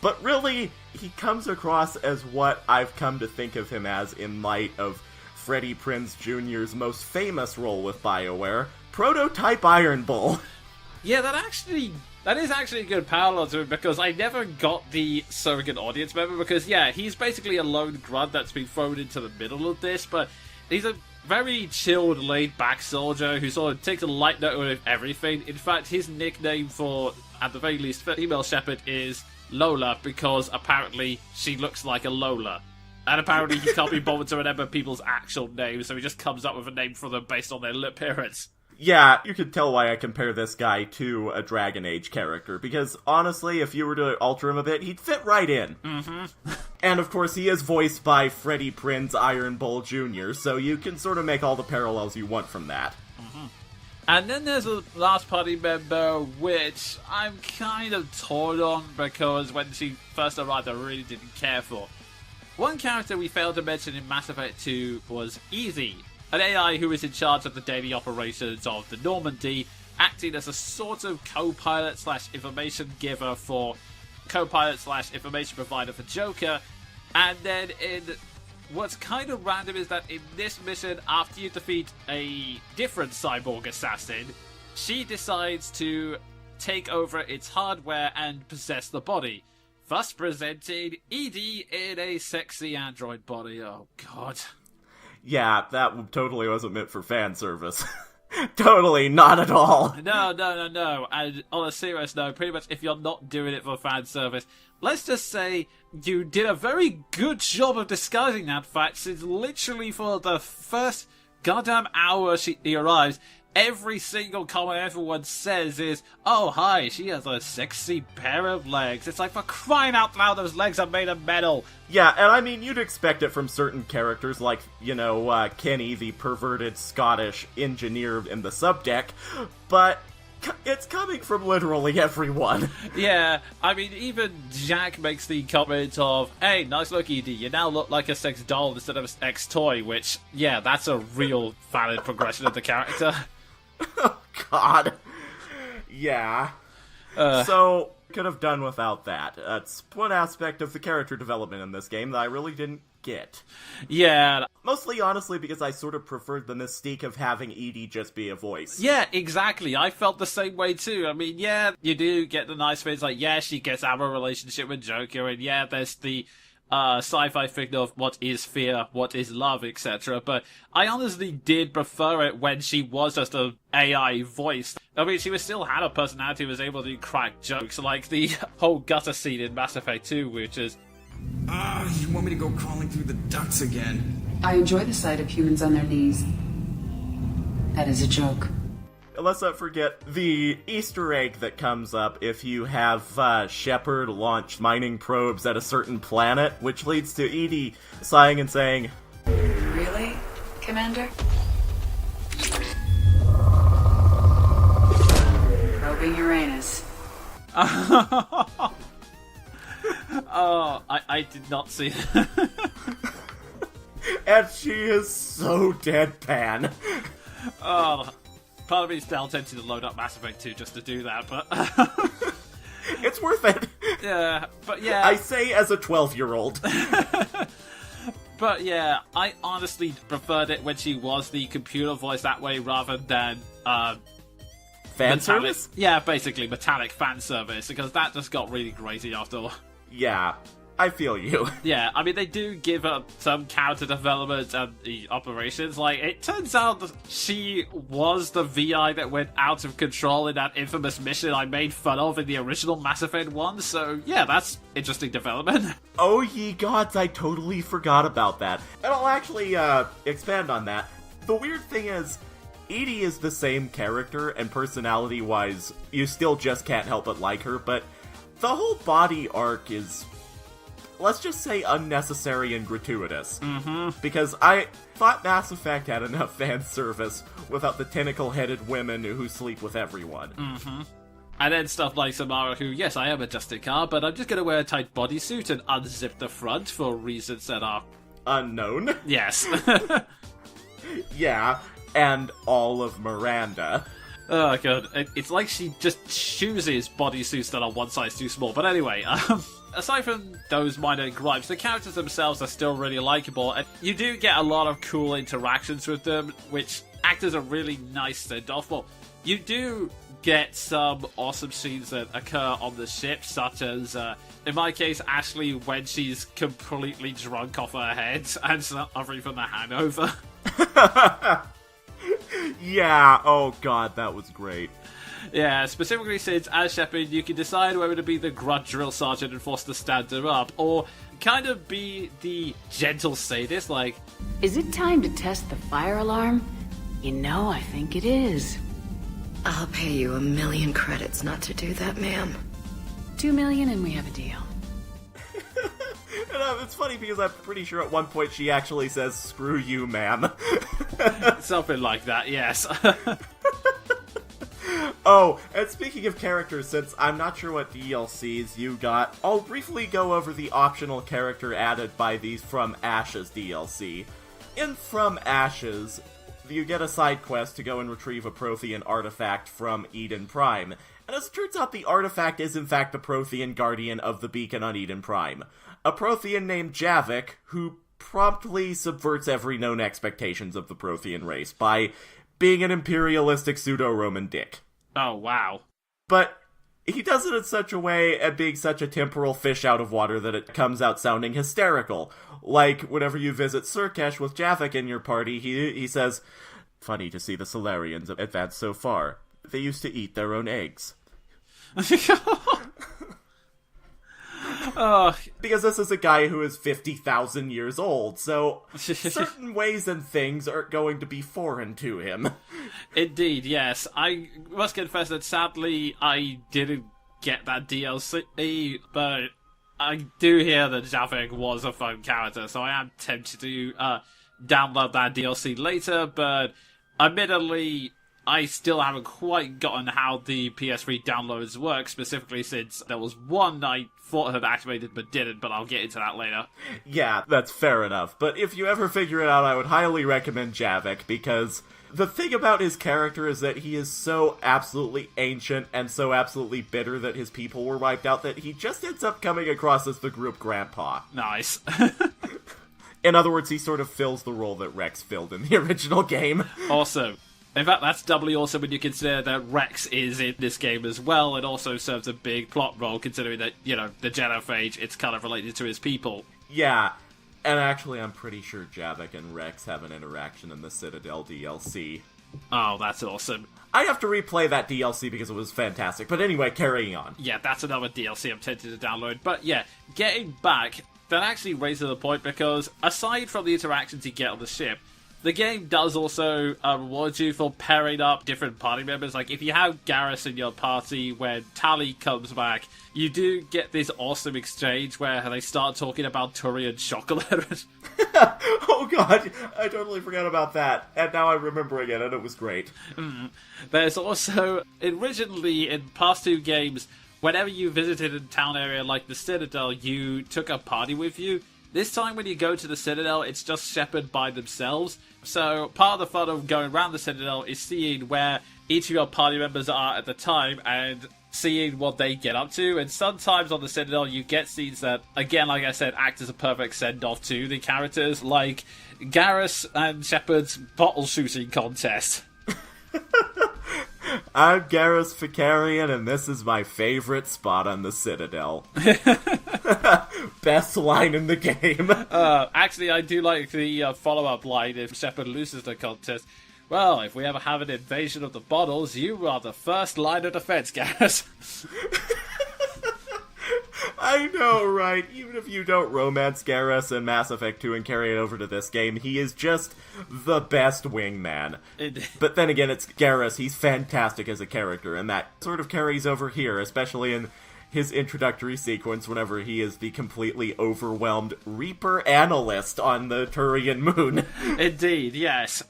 But really, he comes across as what I've come to think of him as in light of Freddie Prinze Jr.'s most famous role with BioWare, Prototype Iron Bull. Yeah, that is actually a good parallel to him, because I never got the surrogate audience member, because yeah, he's basically a lone grunt that's been thrown into the middle of this, but he's a very chilled, laid-back soldier who sort of takes a light note of everything. In fact, his nickname for, at the very least, female Shepard is Lola, because apparently she looks like a Lola. And apparently he can't be bothered to remember people's actual names, so he just comes up with a name for them based on their appearance. Yeah, you can tell why I compare this guy to a Dragon Age character, because honestly, if you were to alter him a bit, he'd fit right in. Mm-hmm. And of course, he is voiced by Freddie Prinze Iron Bull Jr., so you can sort of make all the parallels you want from that. Mm-hmm. And then there's a last party member, which I'm kind of torn on, because when she first arrived, I really didn't care for. One character we failed to mention in Mass Effect 2 was Easy, an AI who is in charge of the daily operations of the Normandy, acting as a sort of co-pilot / information giver for co-pilot / information provider for Joker. And then what's kind of random is that in this mission, after you defeat a different cyborg assassin, she decides to take over its hardware and possess the body, thus presenting EDI in a sexy android body. Oh god. Yeah, that totally wasn't meant for fan service. Totally, not at all. No. And on a serious note, pretty much if you're not doing it for fan service, let's just say you did a very good job of disguising that fact, since literally for the first goddamn hour he arrives, every single comment everyone says is, oh, hi, she has a sexy pair of legs. It's like, for crying out loud, those legs are made of metal. Yeah, and I mean, you'd expect it from certain characters like, Kenny, the perverted Scottish engineer in the subdeck, but it's coming from literally everyone. Yeah, I mean, even Jack makes the comment of, hey, nice look, Edie, you now look like a sex doll instead of an sex toy, which, yeah, that's a real valid progression of the character. Oh, God. Yeah. So, could have done without that. That's one aspect of the character development in this game that I really didn't get. Yeah. Mostly, honestly, because I sort of preferred the mystique of having Edie just be a voice. Yeah, exactly. I felt the same way too. I mean, yeah, you do get the nice bits, like, yeah, she gets out of a relationship with Joker, and yeah, there's the sci-fi thing of what is fear, what is love, etc. But I honestly did prefer it when she was just an AI voice. I mean, she still had a personality, was able to crack jokes, like the whole gutter scene in Mass Effect 2, which is, you want me to go crawling through the ducts again? I enjoy the sight of humans on their knees. That is a joke. Let's not forget the Easter egg that comes up if you have Shepard launch mining probes at a certain planet, which leads to Edie sighing and saying, Really, Commander? Probing Uranus. oh, I did not see that. and she is so deadpan. Oh, part of me is still tempted to load up Mass Effect 2 just to do that, but It's worth it. Yeah, but yeah. I say as a 12-year-old. But yeah, I honestly preferred it when she was the computer voice that way rather than Fan service? Yeah, basically metallic fan service, because that just got really crazy after a while. Yeah, I feel you. Yeah, I mean, they do give her some character development and the operations. Like, it turns out that she was the VI that went out of control in that infamous mission I made fun of in the original Mass Effect 1, so yeah, that's interesting development. Oh ye gods, I totally forgot about that. And I'll actually expand on that. The weird thing is, Edie is the same character, and personality-wise, you still just can't help but like her, but the whole body arc is, let's just say, unnecessary and gratuitous. Mm-hmm. Because I thought Mass Effect had enough fan service without the tentacle-headed women who sleep with everyone. Mm-hmm. And then stuff like Samara, who, yes, I am a Justicar, but I'm just going to wear a tight bodysuit and unzip the front for reasons that are unknown. Yes. Yeah, and all of Miranda. Oh, God. It's like she just chooses bodysuits that are one size too small. But anyway, aside from those minor gripes, the characters themselves are still really likable, and you do get a lot of cool interactions with them, which act as a really nice send-off. Well, you do get some awesome scenes that occur on the ship, such as, in my case, Ashley when she's completely drunk off her head and suffering from a hangover. Yeah, oh god, that was great. Yeah, specifically since, as Shepard, you can decide whether to be the grunt drill sergeant and force to stand her up, or kind of be the gentle sadist, like, Is it time to test the fire alarm? You know, I think it is. I'll pay you 1 million credits not to do that, ma'am. 2 million and we have a deal. And it's funny because I'm pretty sure at one point she actually says, "Screw you, ma'am." something like that, yes. Oh, and speaking of characters, since I'm not sure what DLCs you got, I'll briefly go over the optional character added by the From Ashes DLC. In From Ashes, you get a side quest to go and retrieve a Prothean artifact from Eden Prime. And as it turns out, the artifact is in fact the Prothean guardian of the beacon on Eden Prime. A Prothean named Javik, who promptly subverts every known expectations of the Prothean race by being an imperialistic pseudo-Roman dick. Oh, wow. But he does it in such a way and being such a temporal fish out of water that it comes out sounding hysterical. Like, whenever you visit Surkesh with Javik in your party, he says, "Funny to see the Solarians advance so far. They used to eat their own eggs." Because this is a guy who is 50,000 years old, so certain ways and things are going to be foreign to him. Indeed, yes. I must confess that sadly I didn't get that DLC, but I do hear that Javik was a fun character, so I am tempted to download that DLC later, but admittedly, I still haven't quite gotten how the PS3 downloads work, specifically since there was one I thought had activated but didn't, but I'll get into that later. Yeah, that's fair enough, but if you ever figure it out, I would highly recommend Javik, because the thing about his character is that he is so absolutely ancient and so absolutely bitter that his people were wiped out that he just ends up coming across as the group grandpa. Nice. In other words, he sort of fills the role that Rex filled in the original game. Awesome. In fact, that's doubly awesome when you consider that Rex is in this game as well. It also serves a big plot role, considering that, you know, the Genophage, it's kind of related to his people. Yeah, and actually I'm pretty sure Javik and Rex have an interaction in the Citadel DLC. Oh, that's awesome. I have to replay that DLC because it was fantastic, but anyway, carrying on. Yeah, that's another DLC I'm tempted to download. But yeah, getting back, that actually raises a point because aside from the interactions you get on the ship, the game does also reward you for pairing up different party members. Like, if you have Garrus in your party, when Tali comes back, you do get this awesome exchange where they start talking about Turian chocolate. Oh god, I totally forgot about that. And now I'm remembering it, and it was great. There's also, originally in past two games, whenever you visited a town area like the Citadel, you took a party with you. This time when you go to the Citadel, it's just Shepard by themselves. So part of the fun of going around the Citadel is seeing where each of your party members are at the time and seeing what they get up to. And sometimes on the Citadel you get scenes that, again, like I said, act as a perfect send-off to the characters, like Garrus and Shepard's bottle shooting contest. I'm Garrus Ficarian, and this is my favorite spot on the Citadel. Best line in the game. Actually, I do like the follow-up line if Shepard loses the contest. Well, if we ever have an invasion of the bottles, you are the first line of defense, Garrus. I know, right? Even if you don't romance Garrus in Mass Effect 2 and carry it over to this game, he is just the best wingman. But then again, it's Garrus. He's fantastic as a character, and that sort of carries over here, especially in his introductory sequence whenever he is the completely overwhelmed Reaper analyst on the Turian moon. Indeed, yes.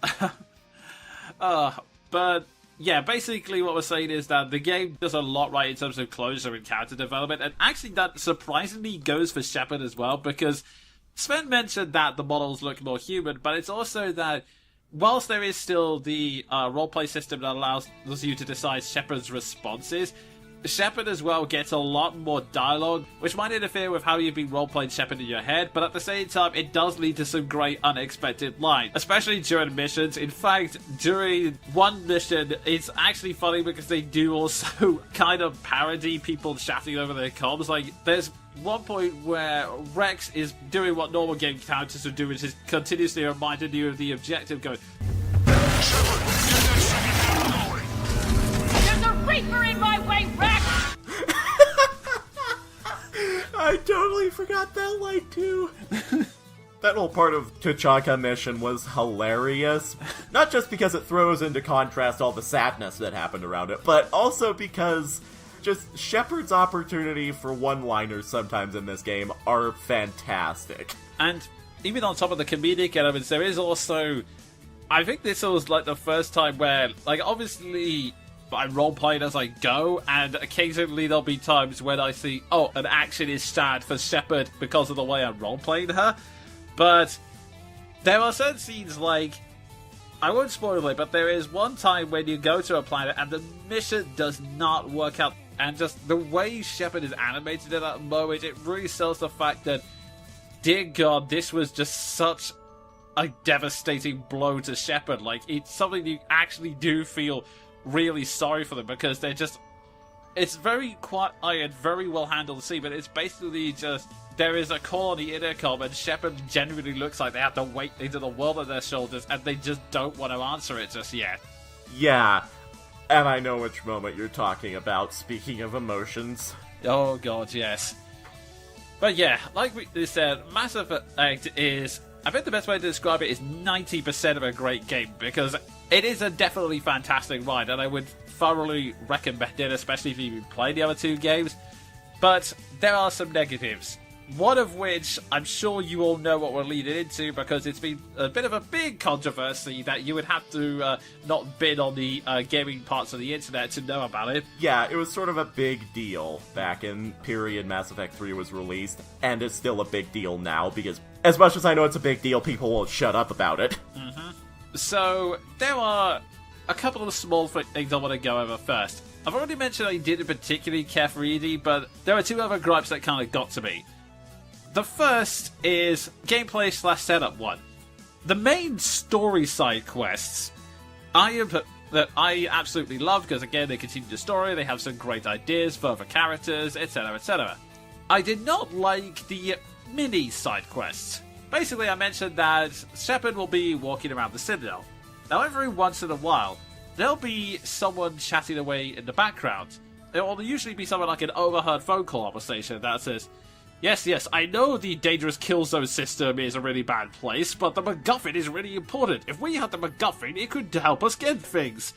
But yeah, basically what we're saying is that the game does a lot right in terms of closure and character development, and actually that surprisingly goes for Shepard as well, because Sven mentioned that the models look more human, but it's also that whilst there is still the roleplay system that allows you to decide Shepard's responses, Shepard as well gets a lot more dialogue, which might interfere with how you've been roleplaying Shepard in your head, but at the same time, it does lead to some great unexpected lines, especially during missions. In fact, during one mission, it's actually funny because they do also kind of parody people chatting over their comms. Like, there's one point where Rex is doing what normal game characters would do, which is continuously reminding you of the objective, going, "There's a Reaper in my way, Rex!" I totally forgot that line too. That whole part of T'Chaka mission was hilarious. Not just because it throws into contrast all the sadness that happened around it, but also because just Shepard's opportunity for one-liners sometimes in this game are fantastic. And even on top of the comedic elements, there is also, I think this was like the first time where, like, obviously I roleplayed as I go, and occasionally there'll be times when I see, oh, an action is sad for Shepard because of the way I'm roleplaying her. But there are certain scenes, like, I won't spoil it, but there is one time when you go to a planet and the mission does not work out, and just the way Shepard is animated at that moment, it really sells the fact that, dear God, this was just such a devastating blow to Shepard. Like, it's something you actually do feel really sorry for them, because they're just, it's very quiet and very well handled scene, but it's basically just, there is a call on the intercom and Shepard genuinely looks like they have to wait into the world on their shoulders and they just don't want to answer it just yet. Yeah, and I know which moment you're talking about, speaking of emotions. Oh god, yes. But yeah, like we said, Mass Effect is, I think the best way to describe it is 90% of a great game, because it is a definitely fantastic ride, and I would thoroughly recommend it, especially if you play the other two games. But there are some negatives. One of which I'm sure you all know what we're leading into, because it's been a bit of a big controversy that you would have to not been on the gaming parts of the internet to know about it. Yeah, it was sort of a big deal back in period Mass Effect 3 was released, and it's still a big deal now, because as much as I know it's a big deal, people won't shut up about it. Mm-hmm. So, there are a couple of small things I want to go over first. I've already mentioned I didn't particularly care for ED, but there are two other gripes that kind of got to me. The first is gameplay / setup one. The main story side quests, that I absolutely love, because again, they continue the story, they have some great ideas, further characters, etc, etc. I did not like the mini side quests. Basically, I mentioned that Shepard will be walking around the Citadel. Now, every once in a while, there'll be someone chatting away in the background. It will usually be someone like an overheard phone call conversation that says, Yes, I know the dangerous kill zone system is a really bad place, but the MacGuffin is really important. If we had the MacGuffin, it could help us get things.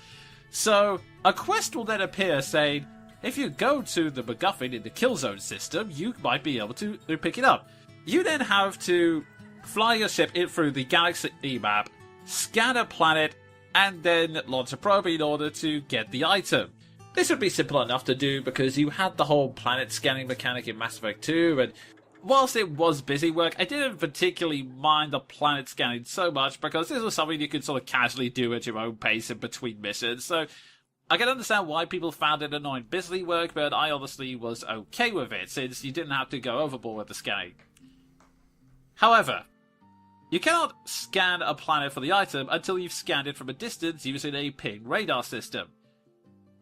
So, a quest will then appear saying, if you go to the MacGuffin in the kill zone system, you might be able to pick it up. You then have to fly your ship in through the galaxy map, scan a planet, and then launch a probe in order to get the item. This would be simple enough to do because you had the whole planet scanning mechanic in Mass Effect 2, and whilst it was busy work, I didn't particularly mind the planet scanning so much because this was something you could sort of casually do at your own pace in between missions, so I can understand why people found it annoying busy work, but I honestly was okay with it since you didn't have to go overboard with the scanning. However, you cannot scan a planet for the item until you've scanned it from a distance using a ping radar system.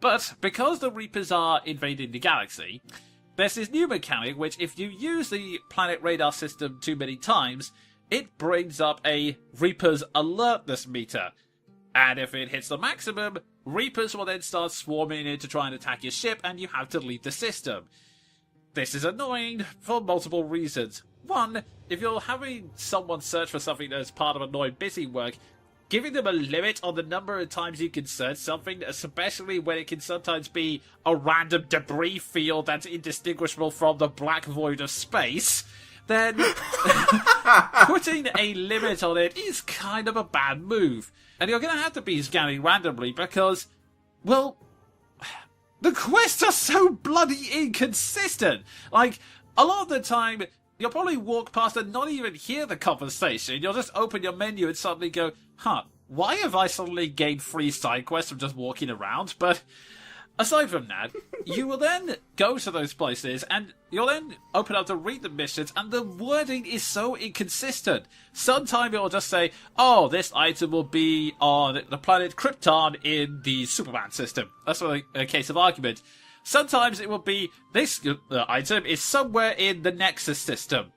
But because the Reapers are invading the galaxy, there's this new mechanic which, if you use the planet radar system too many times, it brings up a Reapers alertness meter. And if it hits the maximum, Reapers will then start swarming in to try and attack your ship, and you have to leave the system. This is annoying for multiple reasons. One, if you're having someone search for something as part of annoying busy work, giving them a limit on the number of times you can search something, especially when it can sometimes be a random debris field that's indistinguishable from the black void of space, then putting a limit on it is kind of a bad move. And you're going to have to be scanning randomly because, well, the quests are so bloody inconsistent. Like, a lot of the time, you'll probably walk past and not even hear the conversation. You'll just open your menu and suddenly go, why have I suddenly gained 3 side quests from just walking around? But aside from that, you will then go to those places and you'll then open up to read the missions, and the wording is so inconsistent. Sometimes it will just say, oh, this item will be on the planet Krypton in the Superman system. That's a case of argument. Sometimes it will be, this item is somewhere in the Nexus system.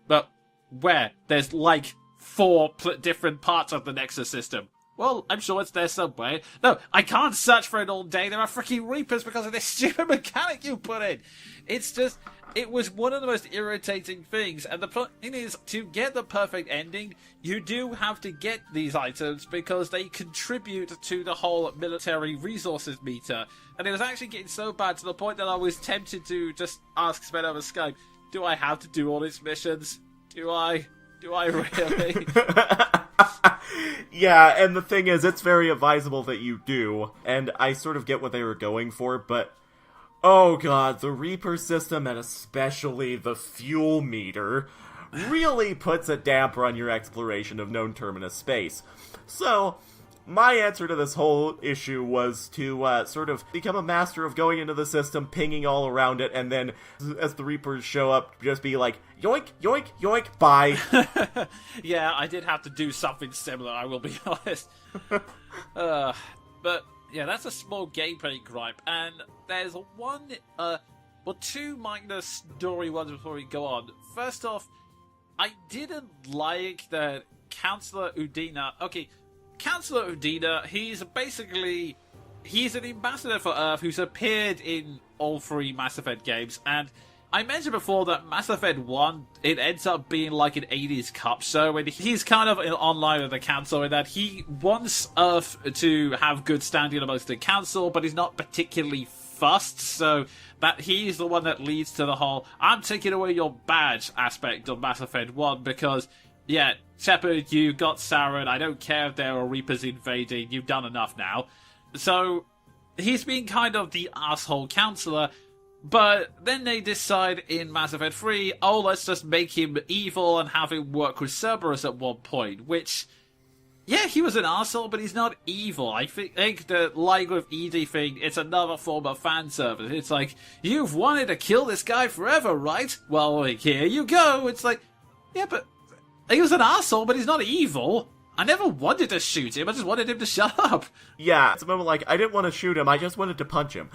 But where? There's like 4 different parts of the Nexus system. Well, I'm sure it's there somewhere. No, I can't search for it all day. There are freaking Reapers because of this stupid mechanic you put in. It's just, it was one of the most irritating things. And the thing is, to get the perfect ending, you do have to get these items because they contribute to the whole military resources meter. And it was actually getting so bad to the point that I was tempted to just ask Sven over Skype, do I have to do all these missions? Do I really? Yeah, and the thing is, it's very advisable that you do, and I sort of get what they were going for, but oh god, the Reaper system, and especially the fuel meter, really puts a damper on your exploration of known terminus space. So, my answer to this whole issue was to sort of become a master of going into the system, pinging all around it, and then as the Reapers show up, just be like, yoink, yoink, yoink, bye. Yeah, I did have to do something similar, I will be honest. But, yeah, that's a small gameplay gripe, and there's two minor story ones before we go on. First off, I didn't like that Counselor Udina... Okay, Counselor Udina, he's an ambassador for Earth who's appeared in all 3 Mass Effect games, and I mentioned before that Mass Effect 1, it ends up being like an 80s cop show, and he's kind of online with the council in that he wants Earth to have good standing amongst the council, but he's not particularly fussed, so that he's the one that leads to the whole, I'm taking away your badge aspect of Mass Effect 1, because, yeah, Shepard, you got Saren, I don't care if there are Reapers invading, you've done enough now. So, he's been kind of the asshole counselor. But then they decide in Mass Effect 3, oh, let's just make him evil and have him work with Cerberus at one point, which, yeah, he was an arsehole, but he's not evil. I think the like with ED thing, it's another form of fan service. It's like, you've wanted to kill this guy forever, right? Well, like, here you go. It's like, yeah, but he was an arsehole, but he's not evil. I never wanted to shoot him, I just wanted him to shut up. Yeah, it's a moment like, I didn't want to shoot him, I just wanted to punch him.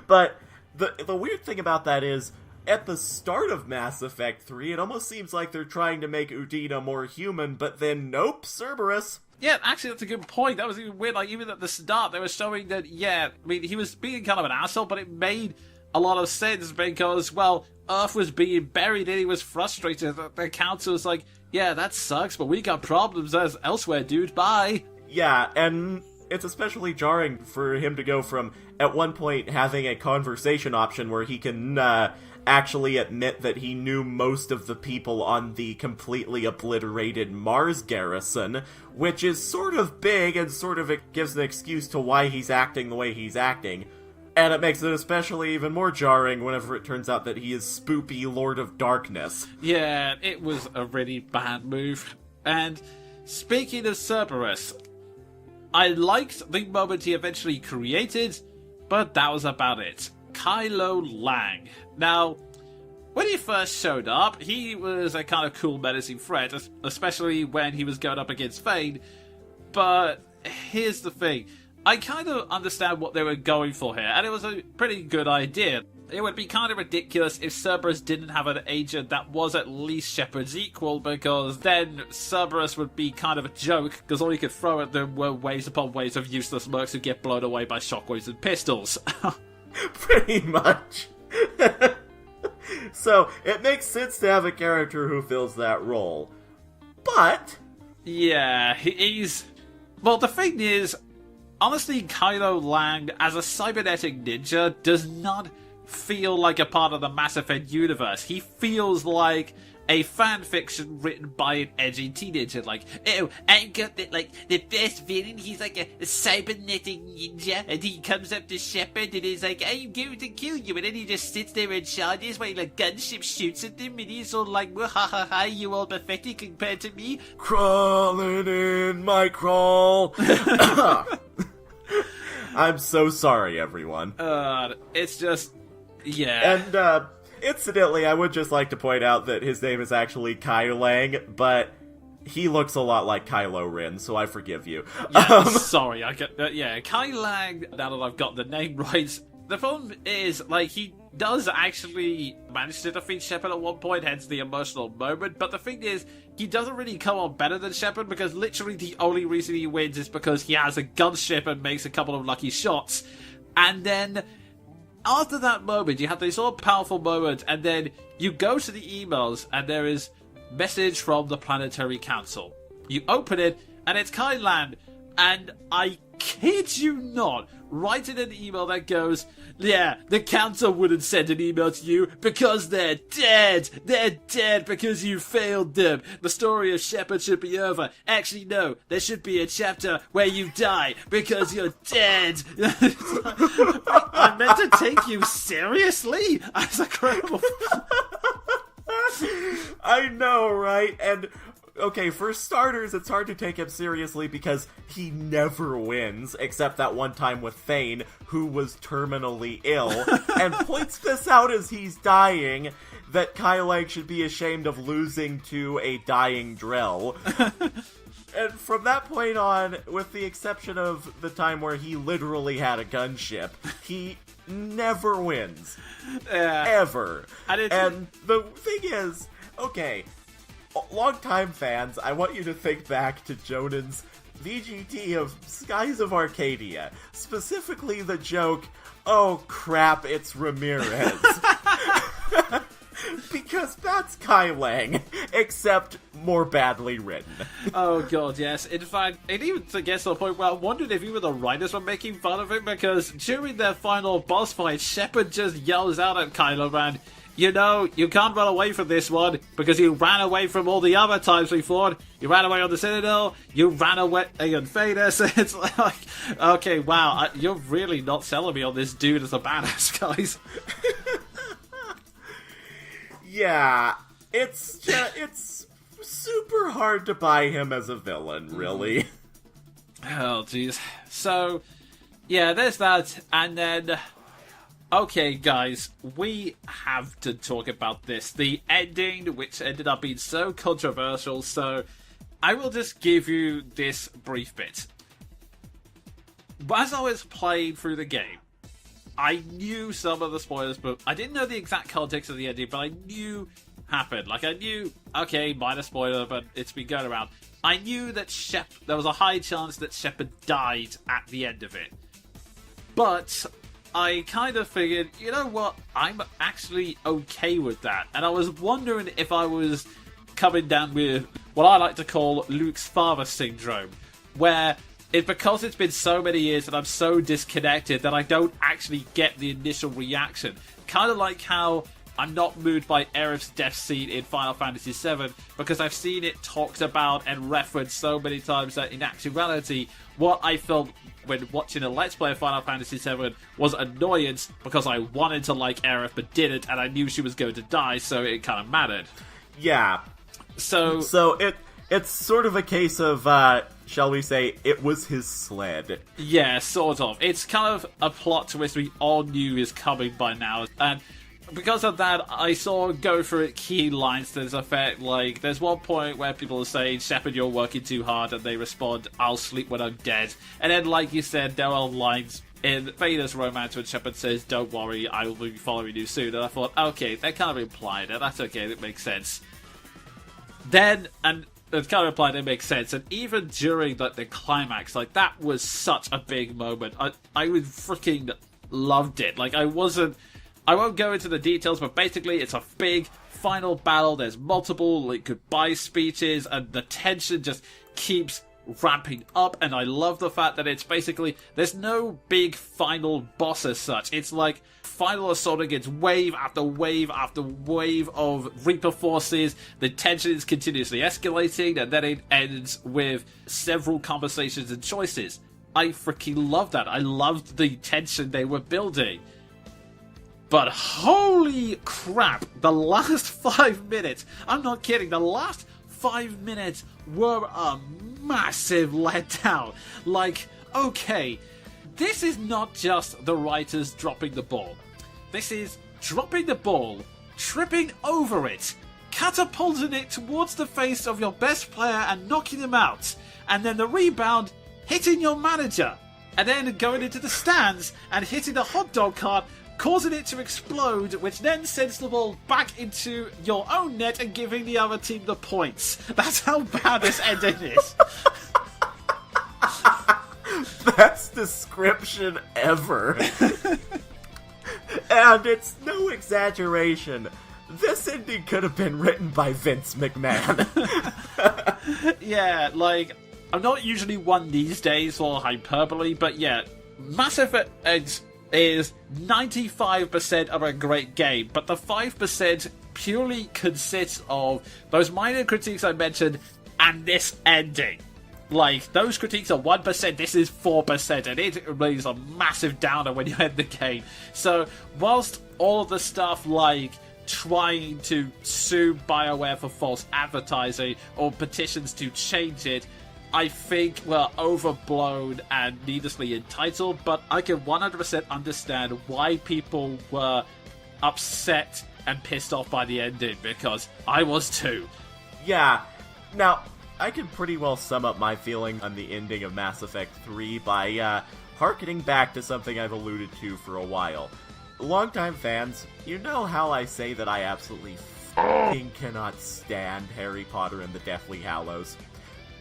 But the weird thing about that is, at the start of Mass Effect 3, it almost seems like they're trying to make Udina more human, but then nope, Cerberus. Yeah, actually, that's a good point. That was even weird. Like, even at the start, they were showing that, yeah, I mean, he was being kind of an asshole, but it made a lot of sense because, well, Earth was being buried and he was frustrated. The council was like, yeah, that sucks, but we got problems as elsewhere, dude. Bye. Yeah, and it's especially jarring for him to go from, at one point, having a conversation option where he can actually admit that he knew most of the people on the completely obliterated Mars garrison, which is sort of big and sort of it gives an excuse to why he's acting the way he's acting. And it makes it especially even more jarring whenever it turns out that he is Spoopy Lord of Darkness. Yeah, it was a really bad move. And speaking of Cerberus, I liked the moment he eventually created, but that was about it. Kylo Lang. Now, when he first showed up, he was a kind of cool menacing threat, especially when he was going up against Thane. But here's the thing. I kind of understand what they were going for here, and it was a pretty good idea. It would be kind of ridiculous if Cerberus didn't have an agent that was at least Shepard's equal, because then Cerberus would be kind of a joke, because all you could throw at them were waves upon waves of useless mercs who get blown away by shockwaves and pistols. Pretty much. So, it makes sense to have a character who fills that role. But... yeah, he's... well, the thing is, honestly, Kylo Lang, as a cybernetic ninja, does not feel like a part of the Mass Effect universe. He feels like a fan fiction written by an edgy teenager. Like, oh, I've got the best villain. He's like a cybernetic ninja, and he comes up to Shepard and is like, I'm going to kill you, and then he just sits there and charges while a gunship shoots at them, and he's all like, well, ha ha ha, you all pathetic compared to me. Crawling in my crawl. I'm so sorry, everyone. It's just... yeah. And, incidentally, I would just like to point out that his name is actually Kai Lang, but he looks a lot like Kylo Ren, so I forgive you. Yeah, sorry, I get that. Yeah, Kai Lang, now that I've got the name right, the problem is, like, he does actually manage to defeat Shepard at one point, hence the emotional moment, but the thing is, he doesn't really come on better than Shepard, because literally the only reason he wins is because he has a gunship and makes a couple of lucky shots, and then after that moment, you have this all powerful moment, and then you go to the emails, and there is message from the Planetary Council. You open it, and it's Kai Lang, and I kid you not, write in an email that goes, yeah, the council wouldn't send an email to you because they're dead. They're dead because you failed them. The story of Shepard should be over. Actually, no, there should be a chapter where you die because you're dead. I meant to take you seriously? That's incredible. I know, right? And... okay, for starters, it's hard to take him seriously because he never wins, except that one time with Thane, who was terminally ill, and points this out as he's dying, that Kai Lang should be ashamed of losing to a dying Drell. And from that point on, with the exception of the time where he literally had a gunship, he never wins. Ever. And the thing is, okay... long-time fans, I want you to think back to Jonin's VGT of Skies of Arcadia. Specifically the joke, oh crap, it's Ramirez. Because that's Kai Lang, except more badly written. Oh god, yes. In fact, it even gets to the point where I wondered if even the writers were making fun of it, because during their final boss fight, Shepard just yells out at Kylo Ren, you know, you can't run away from this one, because you ran away from all the other times we fought. You ran away on the Citadel, you ran away on Phaedus. It's like, okay, wow, you're really not selling me on this dude as a badass, guys. Yeah, it's super hard to buy him as a villain, really. Oh, jeez. So, yeah, there's that, and then... Okay, guys, we have to talk about this. The ending, which ended up being so controversial, so I will just give you this brief bit. As I was playing through the game, I knew some of the spoilers, but I didn't know the exact context of the ending, but I knew happened. Like, I knew, okay, minor spoiler, but it's been going around. I knew that there was a high chance that Shepard died at the end of it. But I kind of figured, you know what, I'm actually okay with that. And I was wondering if I was coming down with what I like to call Luke's father syndrome, where because it's been so many years and I'm so disconnected that I don't actually get the initial reaction. Kind of like how I'm not moved by Aerith's death scene in Final Fantasy VII, because I've seen it talked about and referenced so many times that in actuality, what I felt when watching a Let's Play of Final Fantasy VII was annoyance, because I wanted to like Aerith but didn't, and I knew she was going to die, so it kind of mattered. Yeah. So it's sort of a case of, shall we say, it was his sled. Yeah, sort of. It's kind of a plot twist we all knew is coming by now, and because of that, I saw go through key lines to this effect, like, there's one point where people are saying, Shepard, you're working too hard, and they respond, I'll sleep when I'm dead. And then, like you said, there are lines in Vader's romance when Shepard says, don't worry, I will be following you soon. And I thought, okay, that kind of implied it, that's okay, that makes sense. Then, and it kind of implied it makes sense, and even during the climax, like, that was such a big moment. I was freaking loved it. Like, I won't go into the details, but basically it's a big final battle. There's multiple goodbye speeches, and the tension just keeps ramping up. And I love the fact that it's basically, there's no big final boss as such. It's like final assault against wave after wave after wave of Reaper forces. The tension is continuously escalating, and then it ends with several conversations and choices. I freaking love that. I loved the tension they were building. But holy crap, the last 5 minutes, I'm not kidding, the last 5 minutes were a massive letdown. Like, okay, this is not just the writers dropping the ball. This is dropping the ball, tripping over it, catapulting it towards the face of your best player and knocking him out, and then the rebound hitting your manager, and then going into the stands and hitting the hot dog cart, causing it to explode, which then sends the ball back into your own net and giving the other team the points. That's how bad this ending is. Best description ever. And it's no exaggeration. This ending could have been written by Vince McMahon. Yeah, like, I'm not usually one these days for hyperbole, but yeah, Mass Effect is 95% of a great game, but the 5% purely consists of those minor critiques I mentioned and this ending. Like, those critiques are 1%, this is 4%, and it really is a massive downer when you end the game. So, whilst all of the stuff like trying to sue BioWare for false advertising or petitions to change it, I think were overblown and needlessly entitled, but I can 100% understand why people were upset and pissed off by the ending, because I was too. Yeah. Now, I can pretty well sum up my feeling on the ending of Mass Effect 3 by harkening back to something I've alluded to for a while. Longtime fans, you know how I say that I absolutely f***ing cannot stand Harry Potter and the Deathly Hallows.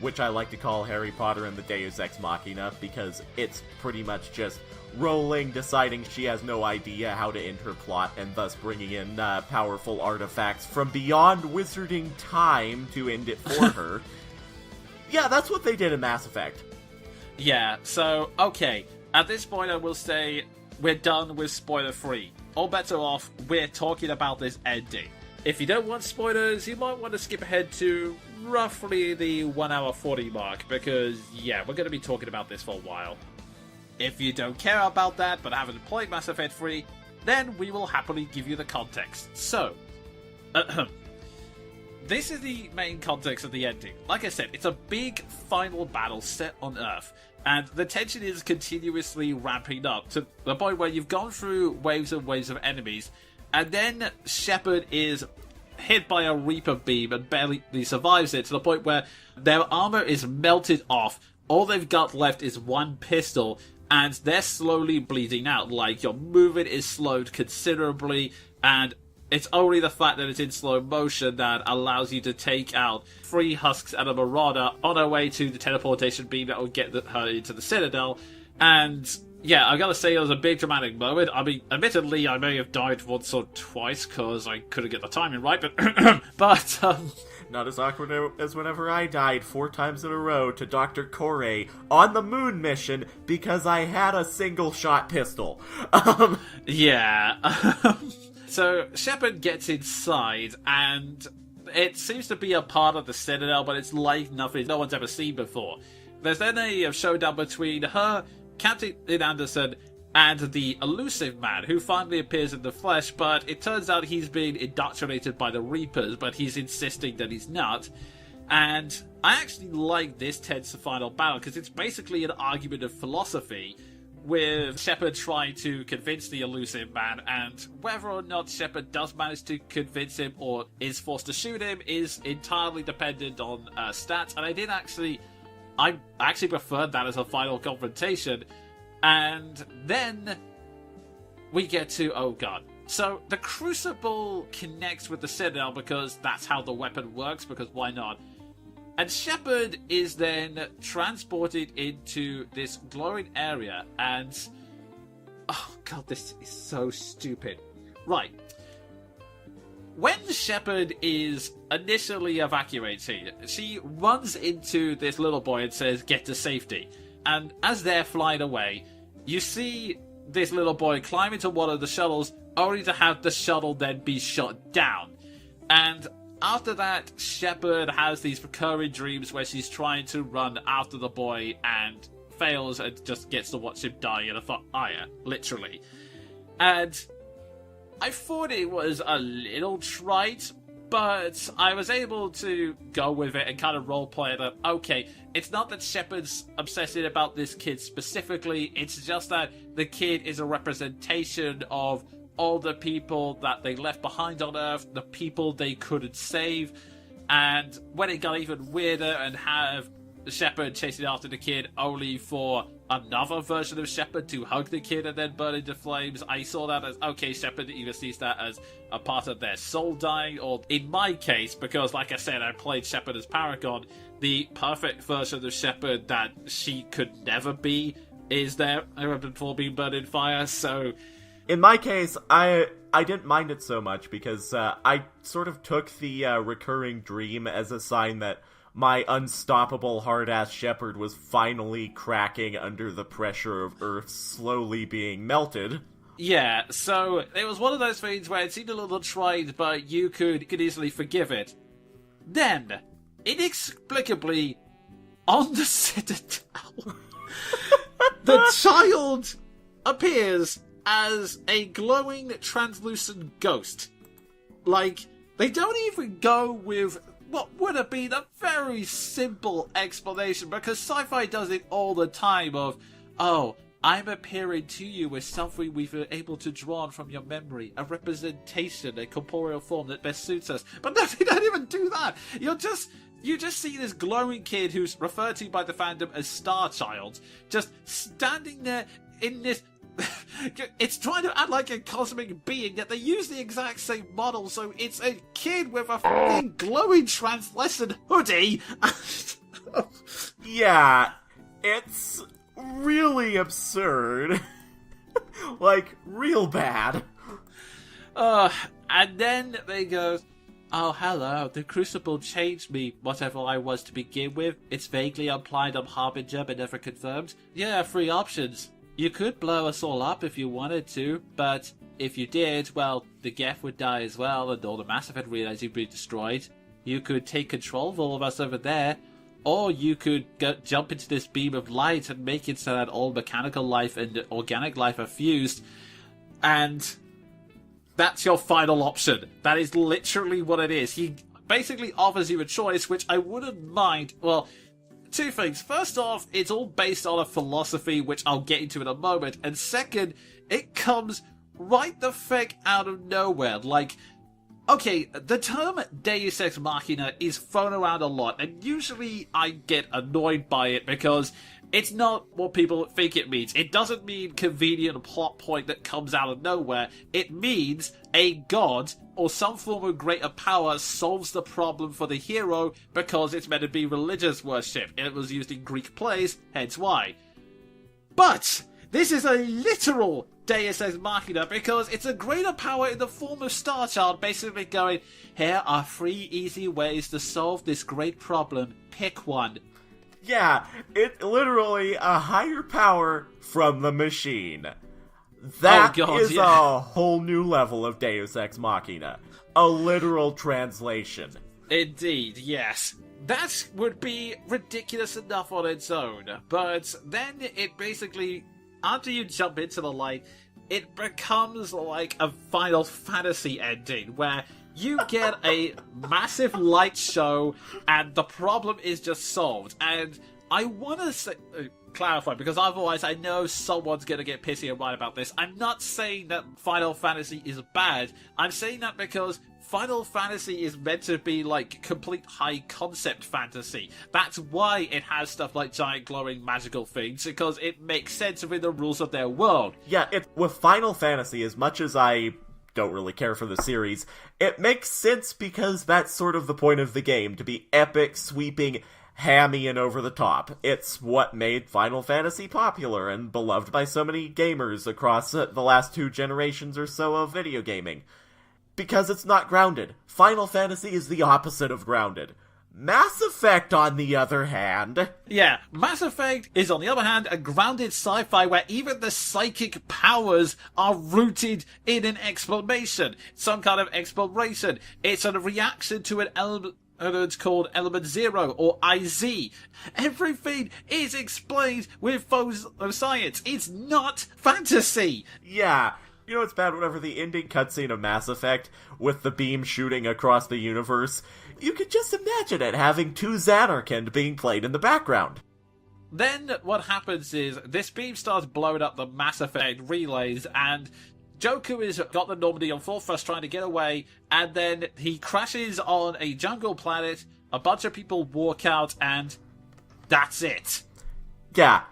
which I like to call Harry Potter and the Deus Ex Machina, because it's pretty much just Rowling deciding she has no idea how to end her plot, and thus bringing in powerful artifacts from beyond wizarding time to end it for her. Yeah, that's what they did in Mass Effect. Yeah, so, okay. At this point, I will say we're done with spoiler-free. All bets are off. We're talking about this ending. If you don't want spoilers, you might want to skip ahead to roughly the 1 hour 40 mark, because, yeah, we're going to be talking about this for a while. If you don't care about that, but haven't played Mass Effect 3, then we will happily give you the context. So, this is the main context of the ending. Like I said, it's a big final battle set on Earth, and the tension is continuously ramping up to the point where you've gone through waves and waves of enemies, and then Shepard is hit by a Reaper beam and barely survives it, to the point where their armor is melted off. All they've got left is one pistol, and they're slowly bleeding out. Like, your movement is slowed considerably, and it's only the fact that it's in slow motion that allows you to take out 3 husks and a marauder on her way to the teleportation beam that will get her into the Citadel. And yeah, I gotta say, it was a big dramatic moment. I mean, admittedly, I may have died once or twice because I couldn't get the timing right, but not as awkward as whenever I died 4 times in a row to Dr. Corey on the moon mission because I had a single-shot pistol. Yeah. So, Shepard gets inside, and it seems to be a part of the Citadel, but it's like nothing no one's ever seen before. There's then a showdown between her, Captain Anderson, and the elusive man, who finally appears in the flesh, but it turns out he's been indoctrinated by the Reapers, but he's insisting that he's not. And I actually like this tense final battle, because it's basically an argument of philosophy, with Shepard trying to convince the elusive man, and whether or not Shepard does manage to convince him or is forced to shoot him is entirely dependent on stats, and I actually preferred that as a final confrontation. And then we get to, oh god. So the Crucible connects with the Citadel because that's how the weapon works, because why not? And Shepard is then transported into this glowing area, and oh god, this is so stupid. Right. When Shepard is initially evacuated, she runs into this little boy and says, "Get to safety." And as they're flying away, you see this little boy climb into one of the shuttles, only to have the shuttle then be shot down. And after that, Shepard has these recurring dreams where she's trying to run after the boy and fails and just gets to watch him die in a fire, literally. And I thought it was a little trite, but I was able to go with it and kind of roleplay that, okay, it's not that Shepard's obsessing about this kid specifically, it's just that the kid is a representation of all the people that they left behind on Earth, the people they couldn't save, and when it got even weirder and have Shepard chasing after the kid only for another version of Shepard to hug the kid and then burn into flames, I saw that as, okay, Shepard either sees that as a part of their soul dying, or in my case, because like I said, I played Shepard as Paragon, the perfect version of Shepard that she could never be is there before being burned in fire, so in my case, I didn't mind it so much because I sort of took the recurring dream as a sign that my unstoppable hard-ass Shepard was finally cracking under the pressure of Earth slowly being melted. Yeah, so it was one of those things where it seemed a little trite, but you could easily forgive it. Then, inexplicably, on the Citadel, the child appears as a glowing, translucent ghost. Like, they don't even go with what would have been a very simple explanation, because sci-fi does it all the time of, oh, I'm appearing to you as something we've been able to draw on from your memory, a representation, a corporeal form that best suits us. But no, they don't even do that. You just see this glowing kid who's referred to by the fandom as Star Child, just standing there in this it's trying to act like a cosmic being, yet they use the exact same model, so it's a kid with a fucking glowing translucent hoodie. Yeah, it's really absurd. Like, real bad. And then they go, oh, hello, the Crucible changed me, whatever I was to begin with. It's vaguely implied I'm Harbinger, but never confirmed. Yeah, 3 options. You could blow us all up if you wanted to, but if you did, well, the Geth would die as well, and all the Mass Effect relays would be destroyed. You could take control of all of us over there, or you could jump into this beam of light and make it so that all mechanical life and organic life are fused, and that's your final option. That is literally what it is. He basically offers you a choice, which I wouldn't mind. Well, 2 things. First off, it's all based on a philosophy, which I'll get into in a moment. And second, it comes right the feck out of nowhere. Like, okay, the term Deus Ex Machina is thrown around a lot, and usually I get annoyed by it because it's not what people think it means. It doesn't mean convenient plot point that comes out of nowhere. It means a god or some form of greater power solves the problem for the hero because it's meant to be religious worship. It was used in Greek plays, hence why. But this is a literal Deus Ex Machina because it's a greater power in the form of Starchild basically going, here are 3 easy ways to solve this great problem. Pick one. Yeah, it literally a higher power from the machine. That is a whole new level of Deus Ex Machina. A literal translation. Indeed, yes. That would be ridiculous enough on its own, but then it basically, after you jump into the light, it becomes like a Final Fantasy ending, where you get a massive light show, and the problem is just solved. And I want to say, clarify, because otherwise I know someone's going to get pissy and right about this. I'm not saying that Final Fantasy is bad. I'm saying that because Final Fantasy is meant to be like complete high concept fantasy. That's why it has stuff like giant glowing magical things, because it makes sense within the rules of their world. Yeah, with Final Fantasy, as much as I don't really care for the series, it makes sense because that's sort of the point of the game, to be epic, sweeping, hammy, and over the top. It's what made Final Fantasy popular and beloved by so many gamers across the last 2 generations or so of video gaming. Because it's not grounded. Final Fantasy is the opposite of grounded. Mass Effect, on the other hand... Yeah, Mass Effect is, on the other hand, a grounded sci-fi where even the psychic powers are rooted in an explanation. Some kind of exploration. It's a reaction to an element... It's called Element Zero, or IZ. Everything is explained with science. It's not fantasy. Yeah. You know what's bad? Whenever the ending cutscene of Mass Effect, with the beam shooting across the universe, you could just imagine it having 2 Xanarkand being played in the background. Then what happens is, this beam starts blowing up the Mass Effect relays, and Joku has got the Normandy on full thrust trying to get away, and then he crashes on a jungle planet, a bunch of people walk out, and that's it. Yeah,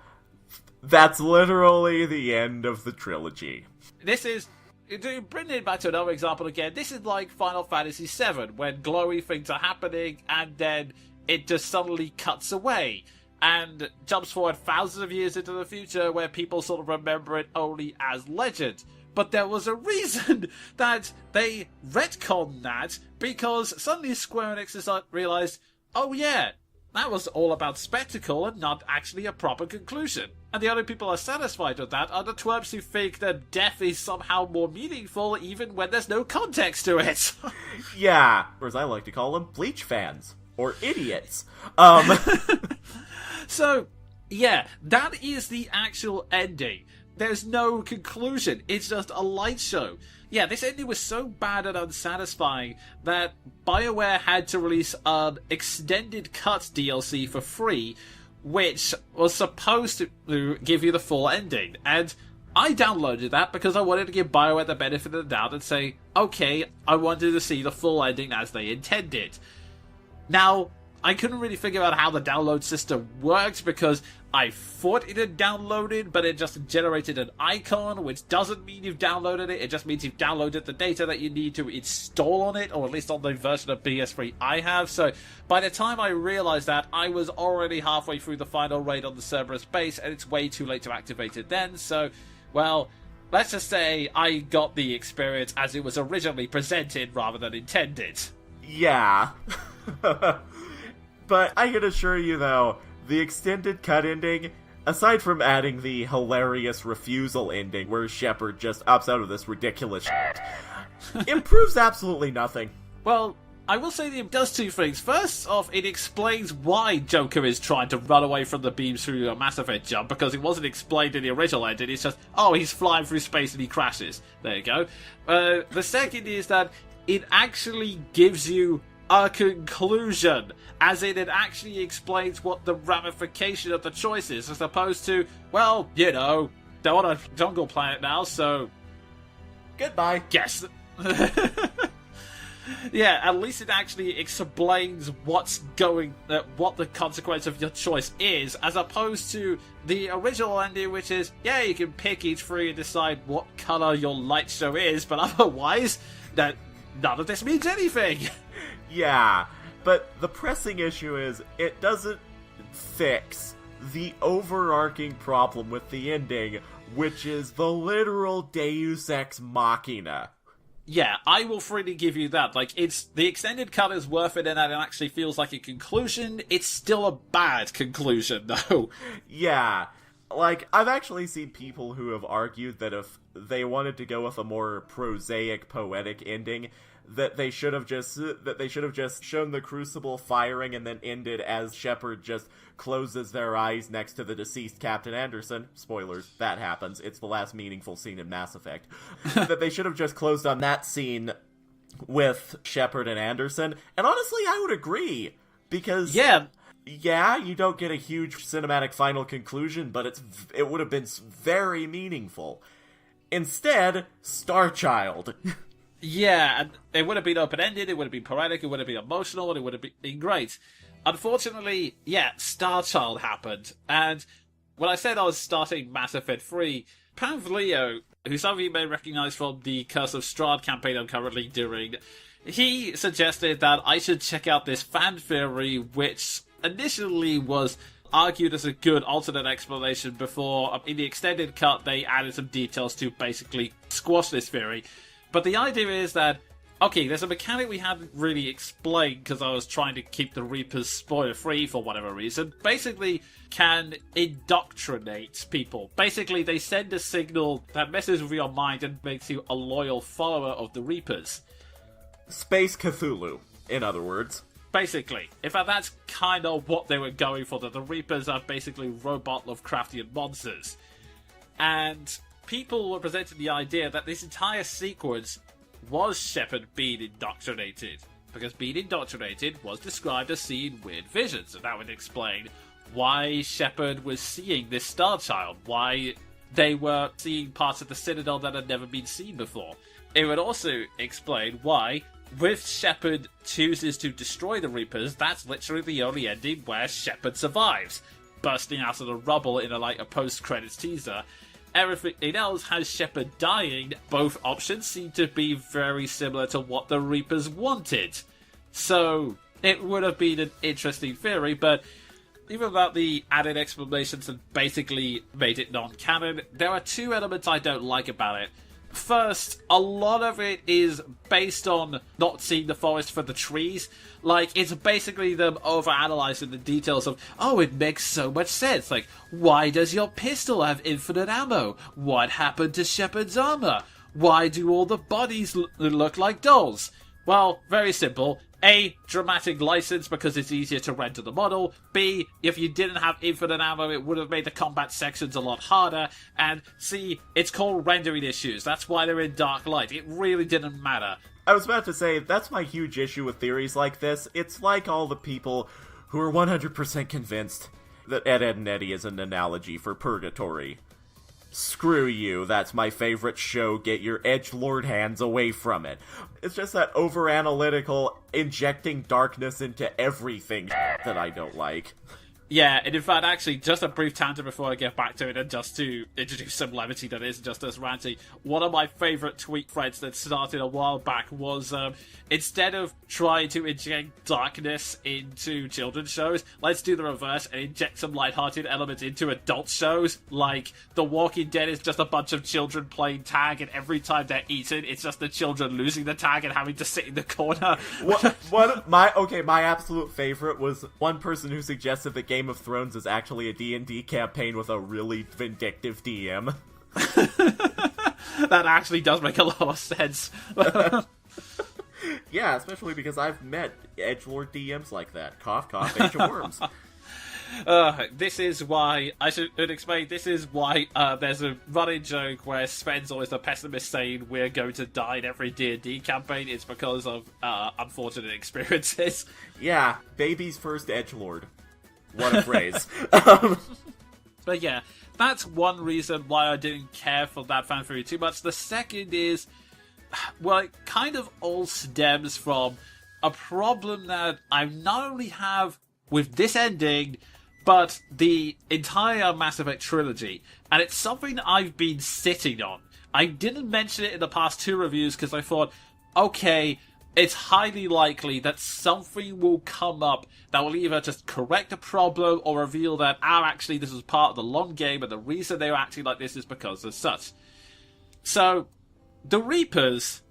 that's literally the end of the trilogy. This is, to bring it back to another example again, this is like Final Fantasy VII, when glowy things are happening, and then it just suddenly cuts away, and jumps forward thousands of years into the future, where people sort of remember it only as legend. But there was a reason that they retconned that, because suddenly Square Enix realized, oh yeah, that was all about spectacle and not actually a proper conclusion. And the only people who are satisfied with that are the twerps who think that death is somehow more meaningful even when there's no context to it. Yeah, or as I like to call them, Bleach fans. Or idiots. So, yeah, that is the actual ending. There's no conclusion. It's just a light show. Yeah, this ending was so bad and unsatisfying that BioWare had to release an extended cut DLC for free, which was supposed to give you the full ending. And I downloaded that because I wanted to give BioWare the benefit of the doubt and say, okay, I wanted to see the full ending as they intended. Now, I couldn't really figure out how the download system worked because I thought it had downloaded, but it just generated an icon, which doesn't mean you've downloaded it. It just means you've downloaded the data that you need to install on it, or at least on the version of PS3 I have. So by the time I realized that, I was already halfway through the final raid on the Cerberus base, and it's way too late to activate it then. So, well, let's just say I got the experience as it was originally presented rather than intended. Yeah. But I can assure you, though, the extended cut ending, aside from adding the hilarious refusal ending where Shepard just opts out of this ridiculous shit, improves absolutely nothing. Well, I will say that it does two things. First off, it explains why Joker is trying to run away from the beams through a Mass Effect jump, because it wasn't explained in the original ending. It's just, oh, he's flying through space and he crashes. There you go. The second is that it actually gives you a conclusion, as in it actually explains what the ramification of the choice is, as opposed to, well, you know, they're on a jungle planet now, so goodbye. Guess. Yeah, at least it actually explains what the consequence of your choice is, as opposed to the original ending, which is, yeah, you can pick each three and decide what color your light show is, but otherwise, that none of this means anything. Yeah, but the pressing issue is, it doesn't fix the overarching problem with the ending, which is the literal Deus Ex Machina. Yeah, I will freely give you that. Like, it's the extended cut is worth it, and that it actually feels like a conclusion. It's still a bad conclusion, though. Yeah, like, I've actually seen people who have argued that if they wanted to go with a more prosaic, poetic ending, that they should have just shown the Crucible firing and then ended as Shepard just closes their eyes next to the deceased Captain Anderson. Spoilers, that happens. It's the last meaningful scene in Mass Effect. That they should have just closed on that scene with Shepard and Anderson. And honestly, I would agree, because yeah, you don't get a huge cinematic final conclusion, but it would have been very meaningful. Instead, Starchild. Yeah, and it would have been open-ended, it would have been poetic, it would have been emotional, and it would have been great. Unfortunately, yeah, Starchild happened, and when I said I was starting Mass Effect 3, Panfleo, who some of you may recognize from the Curse of Strahd campaign I'm currently doing, he suggested that I should check out this fan theory, which initially was argued as a good alternate explanation before, in the extended cut, they added some details to basically squash this theory. But the idea is that, okay, there's a mechanic we hadn't really explained because I was trying to keep the Reapers spoiler-free for whatever reason. Basically, can indoctrinate people. Basically, they send a signal that messes with your mind and makes you a loyal follower of the Reapers. Space Cthulhu, in other words. Basically. In fact, that's kind of what they were going for, that the Reapers are basically robot Lovecraftian monsters. And people were presenting the idea that this entire sequence was Shepard being indoctrinated, because being indoctrinated was described as seeing weird visions, and that would explain why Shepard was seeing this Starchild, why they were seeing parts of the Citadel that had never been seen before. It would also explain why, if Shepard chooses to destroy the Reapers, that's literally the only ending where Shepard survives, bursting out of the rubble in a post-credits teaser. Everything else has Shepard dying. Both options seem to be very similar to what the Reapers wanted. So, it would have been an interesting theory, but even without the added explanations and basically made it non-canon, there are two elements I don't like about it. First, a lot of it is based on not seeing the forest for the trees. Like, it's basically them overanalyzing the details of, oh, it makes so much sense. Like, why does your pistol have infinite ammo? What happened to Shepard's armor? Why do all the bodies look like dolls? Well, very simple. A, dramatic license because it's easier to render the model. B, if you didn't have infinite ammo, it would have made the combat sections a lot harder. And C, it's called rendering issues. That's why they're in dark light. It really didn't matter. I was about to say, that's my huge issue with theories like this. It's like all the people who are 100% convinced that Ed, Edd, and Eddy is an analogy for purgatory. Screw you, that's my favorite show, get your edgelord hands away from it. It's just that over-analytical, injecting darkness into everything that I don't like. Yeah, and in fact, actually, just a brief tangent before I get back to it, and just to introduce some levity that isn't just as ranty, one of my favourite tweet threads that started a while back was, instead of trying to inject darkness into children's shows, let's do the reverse and inject some lighthearted elements into adult shows, like The Walking Dead is just a bunch of children playing tag, and every time they're eaten, it's just the children losing the tag and having to sit in the corner. My absolute favourite was one person who suggested that Game of Thrones is actually a D&D campaign with a really vindictive DM. That actually does make a lot of sense. Yeah, especially because I've met edgelord DMs like that. Cough, cough, Age of Worms. This is why, I should explain, this is why there's a running joke where Sven's always the pessimist saying we're going to die in every D&D campaign. It's because of unfortunate experiences. Yeah, baby's first edgelord. What a phrase. But yeah, that's one reason why I didn't care for that fan theory too much. The second is, well, it kind of all stems from a problem that I not only have with this ending, but the entire Mass Effect Trilogy. And it's something I've been sitting on. I didn't mention it in the past 2 reviews because I thought, okay, it's highly likely that something will come up that will either just correct a problem or reveal that, actually, this was part of the long game and the reason they were acting like this is because of such. So, the Reapers,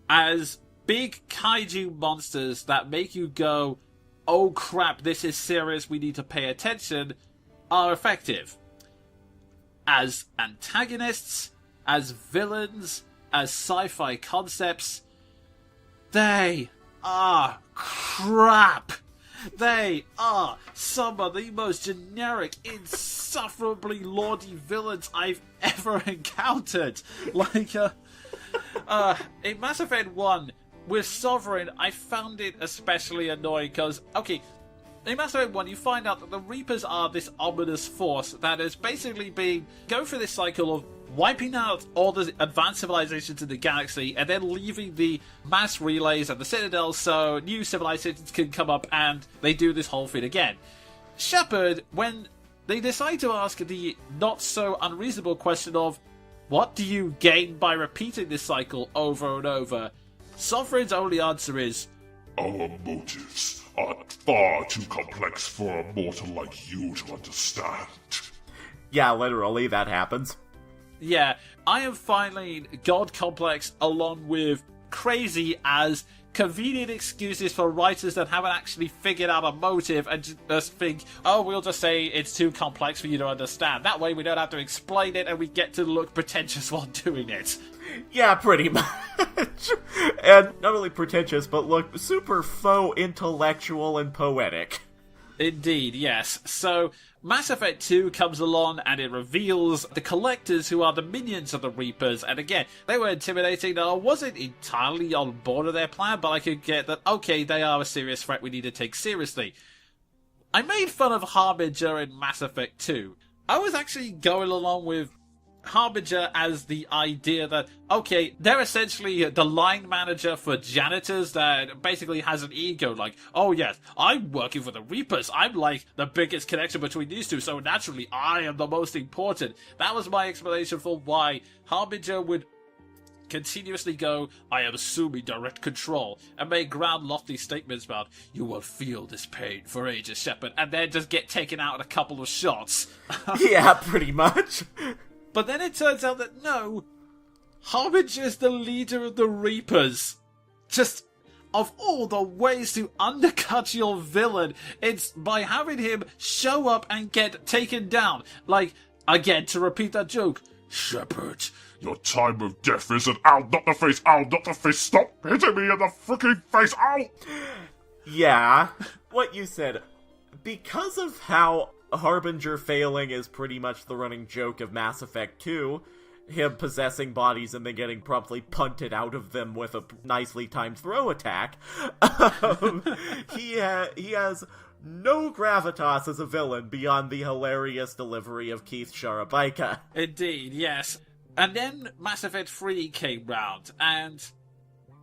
as big kaiju monsters that make you go, oh crap, this is serious, we need to pay attention, are effective. As antagonists, as villains, as sci-fi concepts, they are crap. They are some of the most generic, insufferably lordy villains I've ever encountered. Like, in Mass Effect 1, with Sovereign, I found it especially annoying because, okay, in Mass Effect 1, you find out that the Reapers are this ominous force that has basically been going through this cycle of wiping out all the advanced civilizations in the galaxy and then leaving the mass relays at the Citadel so new civilizations can come up and they do this whole thing again. Shepard, when they decide to ask the not so unreasonable question of what do you gain by repeating this cycle over and over, Sovereign's only answer is, our motives are far too complex for a mortal like you to understand. Yeah, literally, that happens. Yeah, I am finding God Complex along with crazy as convenient excuses for writers that haven't actually figured out a motive and just think, oh, we'll just say it's too complex for you to understand. That way we don't have to explain it and we get to look pretentious while doing it. Yeah, pretty much. And not only pretentious, but look super faux intellectual and poetic. Indeed, yes. So, Mass Effect 2 comes along and it reveals the Collectors who are the minions of the Reapers, and again, they were intimidating and I wasn't entirely on board with their plan, but I could get that, okay, they are a serious threat we need to take seriously. I made fun of Harbinger in Mass Effect 2. I was actually going along with Harbinger as the idea that, okay, they're essentially the line manager for janitors that basically has an ego, like, oh yes, I'm working for the Reapers, I'm like the biggest connection between these two, so naturally I am the most important. That was my explanation for why Harbinger would continuously go, I am assuming direct control, and make grand lofty statements about, you will feel this pain for ages, Shepard, and then just get taken out in a couple of shots. Yeah, pretty much. But then it turns out that no, Harbinger's the leader of the Reapers. Just, of all the ways to undercut your villain, it's by having him show up and get taken down. Like, again, to repeat that joke, Shepard, your time of death is an ow, not the face, ow, not the face, stop hitting me in the freaking face, ow! Yeah, what you said, because of how Harbinger failing is pretty much the running joke of Mass Effect 2, him possessing bodies and then getting promptly punted out of them with a nicely timed throw attack, he has no gravitas as a villain beyond the hilarious delivery of Keith Sharabaika. Indeed, yes. And then Mass Effect 3 came round, and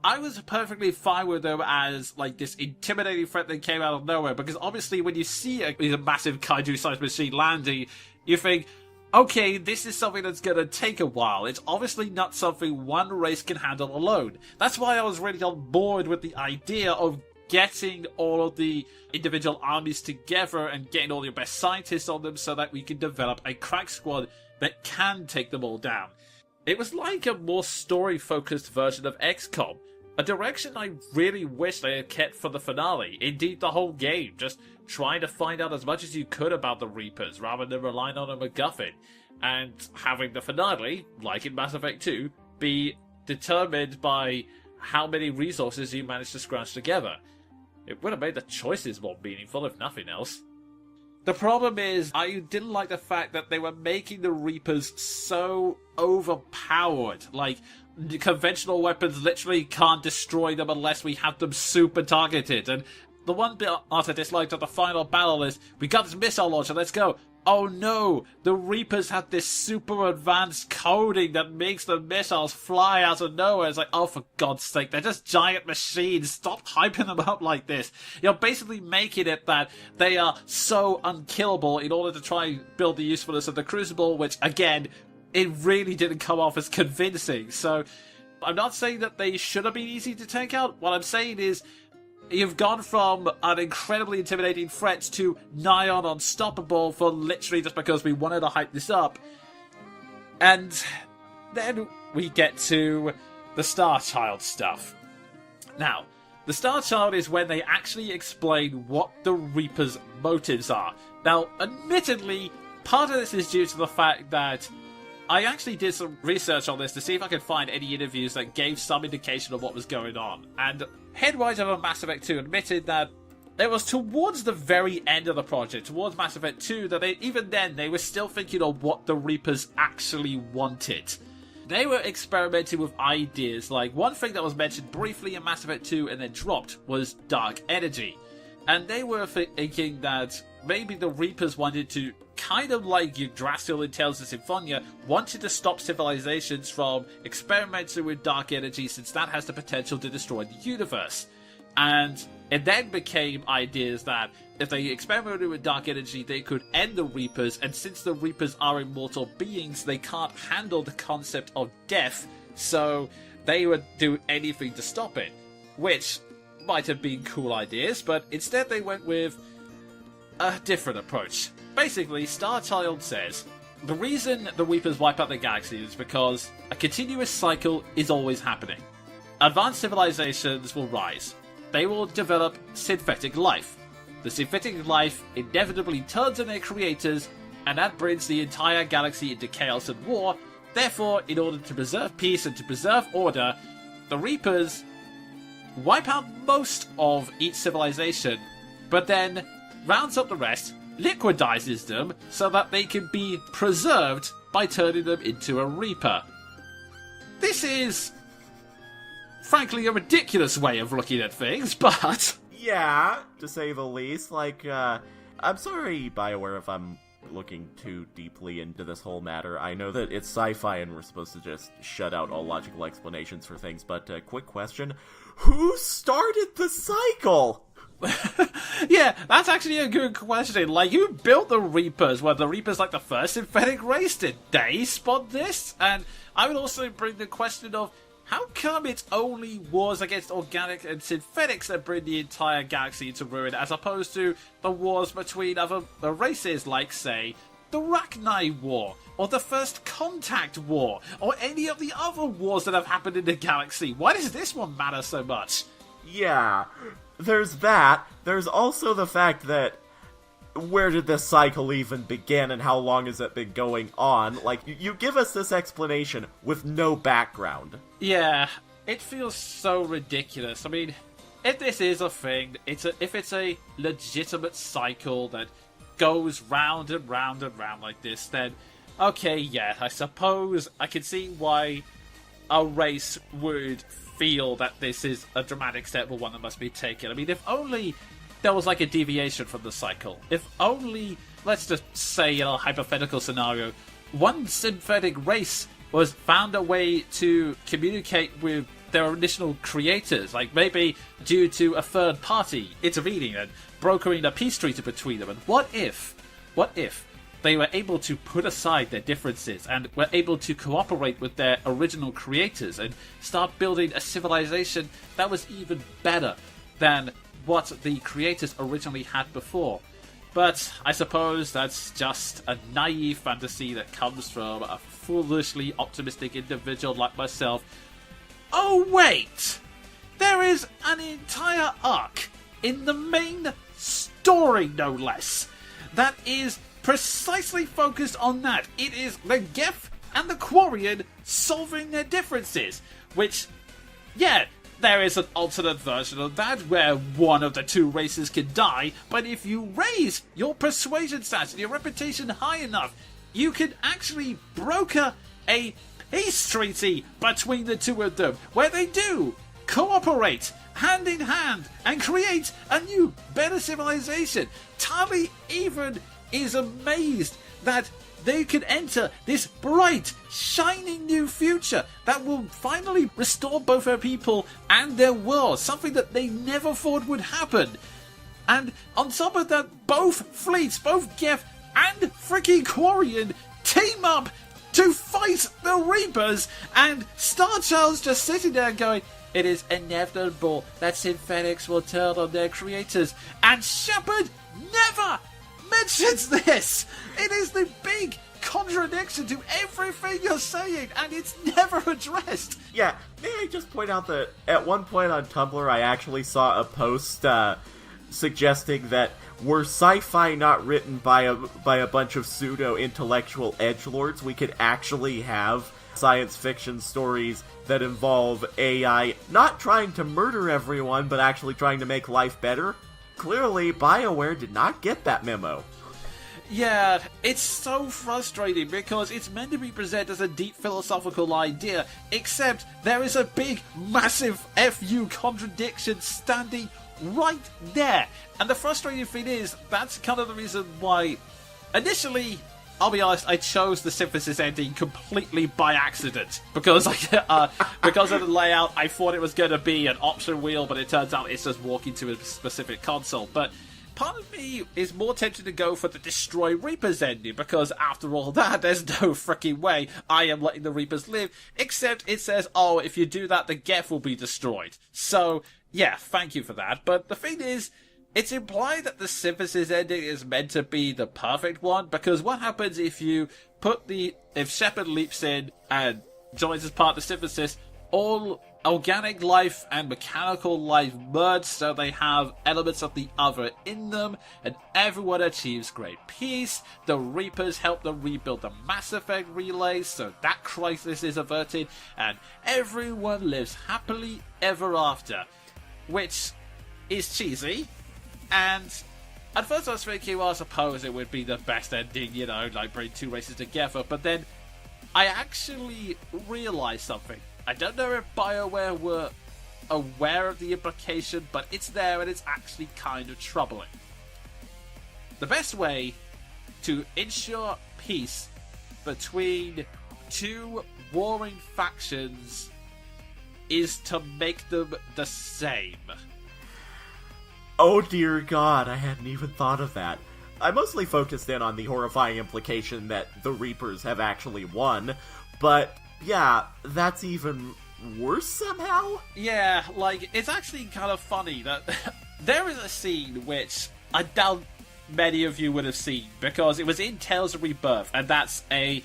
I was perfectly fine with them as, like, this intimidating threat that came out of nowhere, because obviously when you see a massive kaiju-sized machine landing, you think, okay, this is something that's gonna take a while. It's obviously not something one race can handle alone. That's why I was really on board with the idea of getting all of the individual armies together and getting all your best scientists on them so that we can develop a crack squad that can take them all down. It was like a more story-focused version of XCOM, a direction I really wish they had kept for the finale, indeed the whole game, just trying to find out as much as you could about the Reapers rather than relying on a MacGuffin, and having the finale, like in Mass Effect 2, be determined by how many resources you managed to scrounge together. It would have made the choices more meaningful, if nothing else. The problem is, I didn't like the fact that they were making the Reapers so overpowered. Like, the conventional weapons literally can't destroy them unless we have them super targeted. And the one bit I disliked of the final battle is, we got this missile launcher, let's go. Oh no, the Reapers have this super advanced coding that makes the missiles fly out of nowhere. It's like, oh, for God's sake, they're just giant machines. Stop hyping them up like this. You're basically making it that they are so unkillable in order to try and build the usefulness of the Crucible, which, again, it really didn't come off as convincing. So, I'm not saying that they should have been easy to take out. What I'm saying is, you've gone from an incredibly intimidating threat to nigh on unstoppable for literally just because we wanted to hype this up. And then we get to the Star Child stuff. Now, the Star Child is when they actually explain what the Reaper's motives are. Now, admittedly, part of this is due to the fact that I actually did some research on this to see if I could find any interviews that gave some indication of what was going on. And head writer of Mass Effect 2 admitted that it was towards the very end of the project, towards Mass Effect 2, that even then they were still thinking of what the Reapers actually wanted. They were experimenting with ideas, like one thing that was mentioned briefly in Mass Effect 2 and then dropped was dark energy. And they were thinking that maybe the Reapers wanted to, kind of like Yggdrasil in Tales of Symphonia, wanted to stop civilizations from experimenting with dark energy since that has the potential to destroy the universe. And it then became ideas that if they experimented with dark energy, they could end the Reapers, and since the Reapers are immortal beings, they can't handle the concept of death, so they would do anything to stop it. Which might have been cool ideas, but instead they went with a different approach. Basically, Star Child says, the reason the Reapers wipe out the galaxy is because a continuous cycle is always happening. Advanced civilizations will rise. They will develop synthetic life. The synthetic life inevitably turns on their creators, and that brings the entire galaxy into chaos and war. Therefore, in order to preserve peace and to preserve order, the Reapers wipe out most of each civilization, but then rounds up the rest, liquidizes them so that they can be preserved by turning them into a Reaper. This is, frankly, a ridiculous way of looking at things, but... Yeah, to say the least. Like, I'm sorry, BioWare, if I'm looking too deeply into this whole matter. I know that it's sci-fi and we're supposed to just shut out all logical explanations for things, but quick question. Who started the cycle? Yeah, that's actually a good question. Like, who built the Reapers? Were the Reapers like the first synthetic race? Did they spot this? And I would also bring the question of, how come it's only wars against organic and synthetics that bring the entire galaxy into ruin, as opposed to the wars between other races, like, say, the Rachni War, or the First Contact War, or any of the other wars that have happened in the galaxy? Why does this one matter so much? Yeah, there's that. There's also the fact that where did this cycle even begin and how long has it been going on? Like, you give us this explanation with no background. Yeah, it feels so ridiculous. I mean, if this is a thing, if it's a legitimate cycle that goes round and round and round like this, then okay, yeah, I suppose I can see why a race would feel that this is a dramatic step or one that must be taken. I mean, if only there was like a deviation from the cycle. If only, let's just say in a hypothetical scenario, one synthetic race was found a way to communicate with their initial creators, like maybe due to a third party intervening and brokering a peace treaty between them. And what if they were able to put aside their differences and were able to cooperate with their original creators and start building a civilization that was even better than what the creators originally had before? But I suppose that's just a naive fantasy that comes from a foolishly optimistic individual like myself. Oh wait! There is an entire arc in the main story, no less, that is precisely focused on that. It is the Geth and the Quarian solving their differences, which, yeah, there is an alternate version of that where one of the two races can die, but if you raise your persuasion stats and your reputation high enough, you can actually broker a peace treaty between the two of them, where they do cooperate hand in hand and create a new, better civilization. Tali even is amazed that they could enter this bright, shining new future that will finally restore both her people and their world, something that they never thought would happen. And on top of that, both fleets, both Geth and freaking Quarian, team up to fight the Reapers, and Star Child's just sitting there going, it is inevitable that synthetics will turn on their creators, and Shepard never mentions this! It is the big contradiction to everything you're saying, and it's never addressed. Yeah, may I just point out that at one point on Tumblr I actually saw a post suggesting that were sci-fi not written by a bunch of pseudo-intellectual edgelords, we could actually have science fiction stories that involve AI not trying to murder everyone, but actually trying to make life better. Clearly, BioWare did not get that memo. Yeah, it's so frustrating because it's meant to be presented as a deep philosophical idea, except there is a big, massive FU contradiction standing right there. And the frustrating thing is, that's kind of the reason why, initially, I'll be honest, I chose the synthesis ending completely by accident. Because because of the layout, I thought it was going to be an option wheel, but it turns out it's just walking to a specific console. But part of me is more tempted to go for the Destroy Reapers ending, because after all that, there's no freaking way I am letting the Reapers live, except it says, oh, if you do that, the Geth will be destroyed. So, yeah, thank you for that. But the thing is, it's implied that the synthesis ending is meant to be the perfect one, because what happens if you if Shepard leaps in and joins as part of the synthesis, all organic life and mechanical life merge, so they have elements of the other in them, and everyone achieves great peace. The Reapers help them rebuild the Mass Effect relays, so that crisis is averted, and everyone lives happily ever after. Which is cheesy, and at first I was thinking, well, I suppose it would be the best ending, you know, like bring two races together, but then I actually realised something. I don't know if BioWare were aware of the implication, but it's there and it's actually kind of troubling. The best way to ensure peace between two warring factions is to make them the same. Oh dear God, I hadn't even thought of that. I mostly focused in on the horrifying implication that the Reapers have actually won, but yeah, that's even worse somehow? Yeah, like, it's actually kind of funny that there is a scene which I doubt many of you would have seen, because it was in Tales of Rebirth, and that's a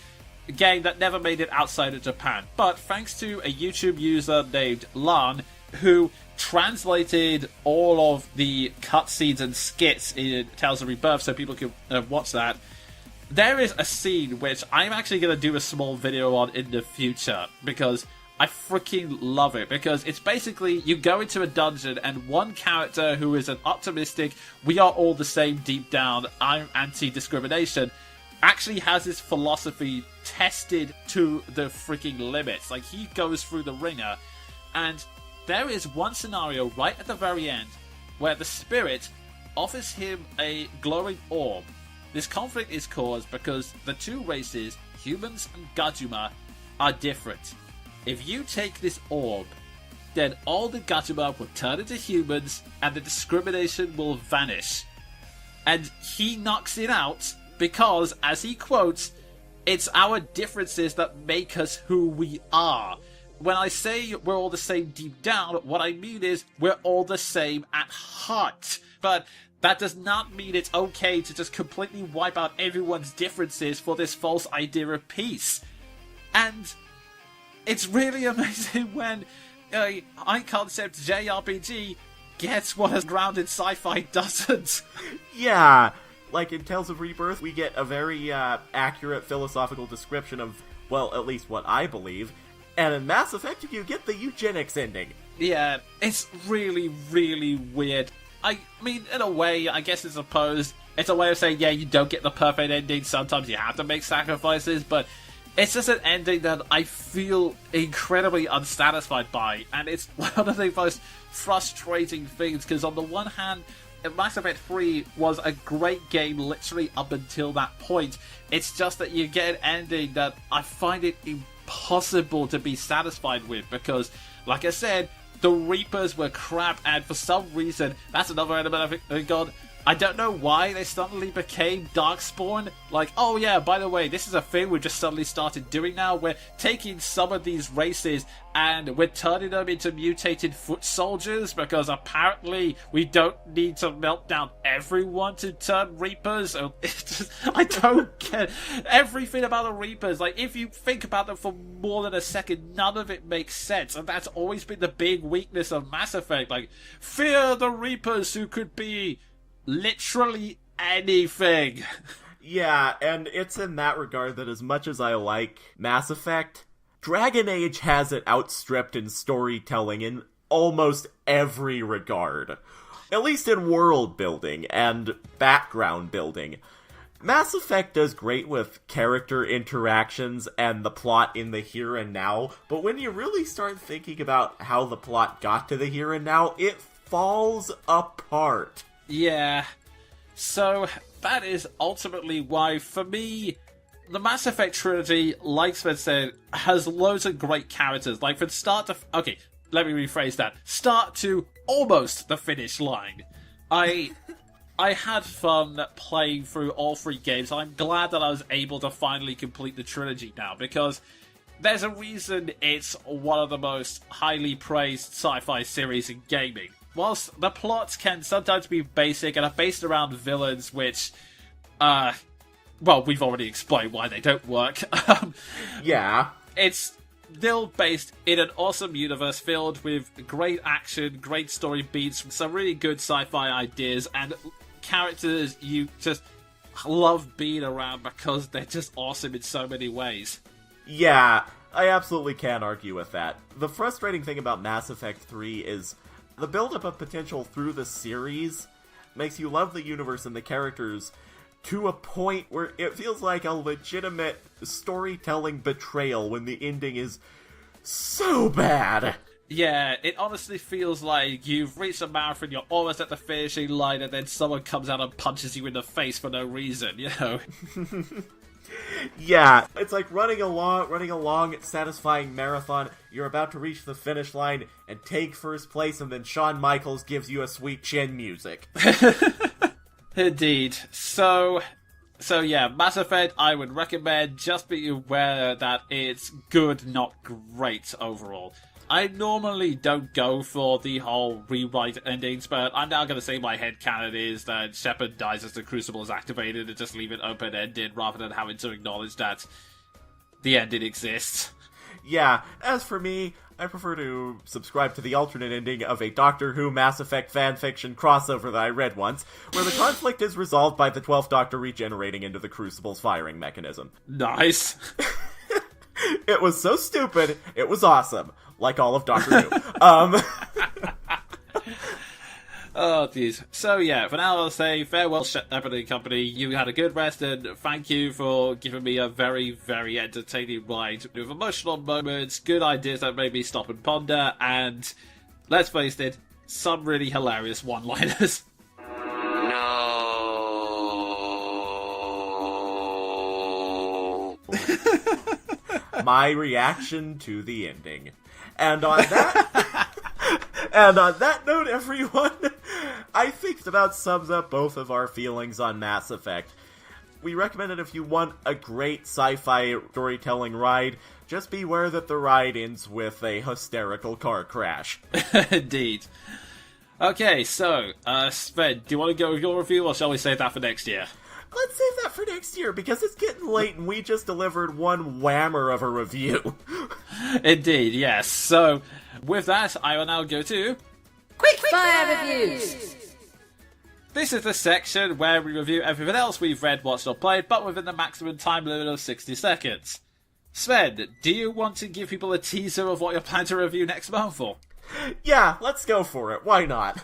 game that never made it outside of Japan. But thanks to a YouTube user named Lan, who translated all of the cutscenes and skits in Tales of Rebirth so people can watch that, there is a scene which I'm actually going to do a small video on in the future, because I freaking love it. Because it's basically, you go into a dungeon and one character who is an optimistic, we are all the same deep down, I'm anti-discrimination, actually has his philosophy tested to the freaking limits. Like, he goes through the ringer, and there is one scenario right at the very end where the spirit offers him a glowing orb. This conflict is caused because the two races, humans and Gajuma, are different. If you take this orb, then all the Gajuma will turn into humans and the discrimination will vanish. And he knocks it out because, as he quotes, it's our differences that make us who we are. When I say we're all the same deep down, what I mean is we're all the same at heart. But that does not mean it's okay to just completely wipe out everyone's differences for this false idea of peace. And it's really amazing when a high-concept JRPG gets what a grounded sci-fi doesn't. Yeah, like in Tales of Rebirth, we get a very accurate philosophical description of, well, at least what I believe. And in Mass Effect, you get the eugenics ending. Yeah, it's really, really weird. I mean, in a way, I guess it's a way of saying, yeah, you don't get the perfect ending, sometimes you have to make sacrifices, but it's just an ending that I feel incredibly unsatisfied by, and it's one of the most frustrating things, because on the one hand, Mass Effect 3 was a great game literally up until that point. It's just that you get an ending that I find it impossible to be satisfied with, because, like I said, the Reapers were crap, and for some reason, that's another element of God. I don't know why they suddenly became Darkspawn. Like, oh yeah, by the way, this is a thing we've just suddenly started doing now. We're taking some of these races and we're turning them into mutated foot soldiers because apparently we don't need to melt down everyone to turn Reapers. I don't get everything about the Reapers. Like, if you think about them for more than a second, none of it makes sense. And that's always been the big weakness of Mass Effect. Like, fear the Reapers who could be literally anything. Yeah, and it's in that regard that as much as I like Mass Effect, Dragon Age has it outstripped in storytelling in almost every regard. At least in world building and background building. Mass Effect does great with character interactions and the plot in the here and now, but when you really start thinking about how the plot got to the here and now, it falls apart. Yeah, so that is ultimately why, for me, the Mass Effect Trilogy, like Sven said, has loads of great characters. Like, from start to... Okay, let me rephrase that. Start to almost the finish line. I had fun playing through all three games. I'm glad that I was able to finally complete the trilogy now, because there's a reason it's one of the most highly praised sci-fi series in gaming. Whilst the plots can sometimes be basic and are based around villains, which, well, we've already explained why they don't work. Yeah. It's still based in an awesome universe filled with great action, great story beats, some really good sci-fi ideas, and characters you just love being around because they're just awesome in so many ways. Yeah, I absolutely can't argue with that. The frustrating thing about Mass Effect 3 is the buildup of potential through the series makes you love the universe and the characters to a point where it feels like a legitimate storytelling betrayal when the ending is so bad. Yeah, it honestly feels like you've reached a marathon, you're almost at the finishing line, and then someone comes out and punches you in the face for no reason, you know? Yeah, it's like running along, satisfying marathon. You're about to reach the finish line and take first place, and then Shawn Michaels gives you a sweet chin music. Indeed. So yeah, Mass Effect, I would recommend. Just be aware that it's good, not great overall. I normally don't go for the whole rewrite endings, but I'm now going to say my headcanon is that Shepard dies as the Crucible is activated and just leave it open-ended rather than having to acknowledge that the ending exists. Yeah, as for me, I prefer to subscribe to the alternate ending of a Doctor Who Mass Effect fanfiction crossover that I read once, where the conflict is resolved by the 12th Doctor regenerating into the Crucible's firing mechanism. Nice. It was so stupid, it was awesome. Like all of Doctor Who. Oh, jeez. So, yeah, for now, I'll say farewell, Shepard and Company. You had a good rest, and thank you for giving me a very, very entertaining ride with emotional moments, good ideas that made me stop and ponder, and, let's face it, some really hilarious one-liners. my reaction to the ending. And on that... And on that note, everyone, I think that about sums up both of our feelings on Mass Effect. We recommend it if you want a great sci-fi storytelling ride. Just beware that the ride ends with a hysterical car crash. Indeed. Okay, so, Sven, do you want to go with your review, or shall we save that for next year? Let's save that for next year, because it's getting late and we just delivered one whammer of a review. Indeed, yes. So, with that, I will now go to... Quick Fire Reviews! This is the section where we review everything else we've read, watched, or played, but within the maximum time limit of 60 seconds. Sven, do you want to give people a teaser of what you're planning to review next month, or? Yeah, let's go for it. Why not?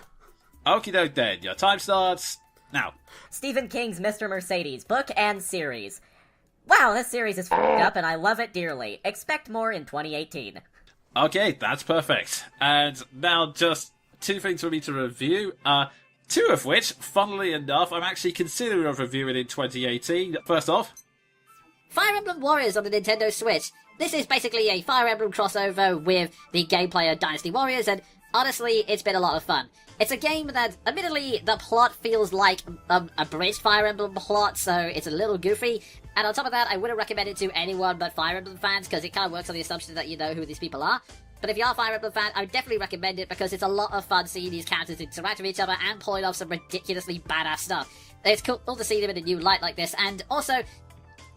Okie doke then. Your time starts now. Stephen King's Mr. Mercedes, book and series. Wow, this series is f***ed up and I love it dearly. Expect more in 2018. Okay, that's perfect. And now just two things for me to review. Two of which, funnily enough, I'm actually considering of reviewing in 2018. First off, Fire Emblem Warriors on the Nintendo Switch. This is basically a Fire Emblem crossover with the gameplay of Dynasty Warriors, and honestly, it's been a lot of fun. It's a game that, admittedly, the plot feels like a Brit Fire Emblem plot, so it's a little goofy. And on top of that, I wouldn't recommend it to anyone but Fire Emblem fans, because it kind of works on the assumption that you know who these people are. But if you are a Fire Emblem fan, I would definitely recommend it, because it's a lot of fun seeing these characters interact with each other and pulling off some ridiculously badass stuff. It's cool to see them in a new light like this, and also,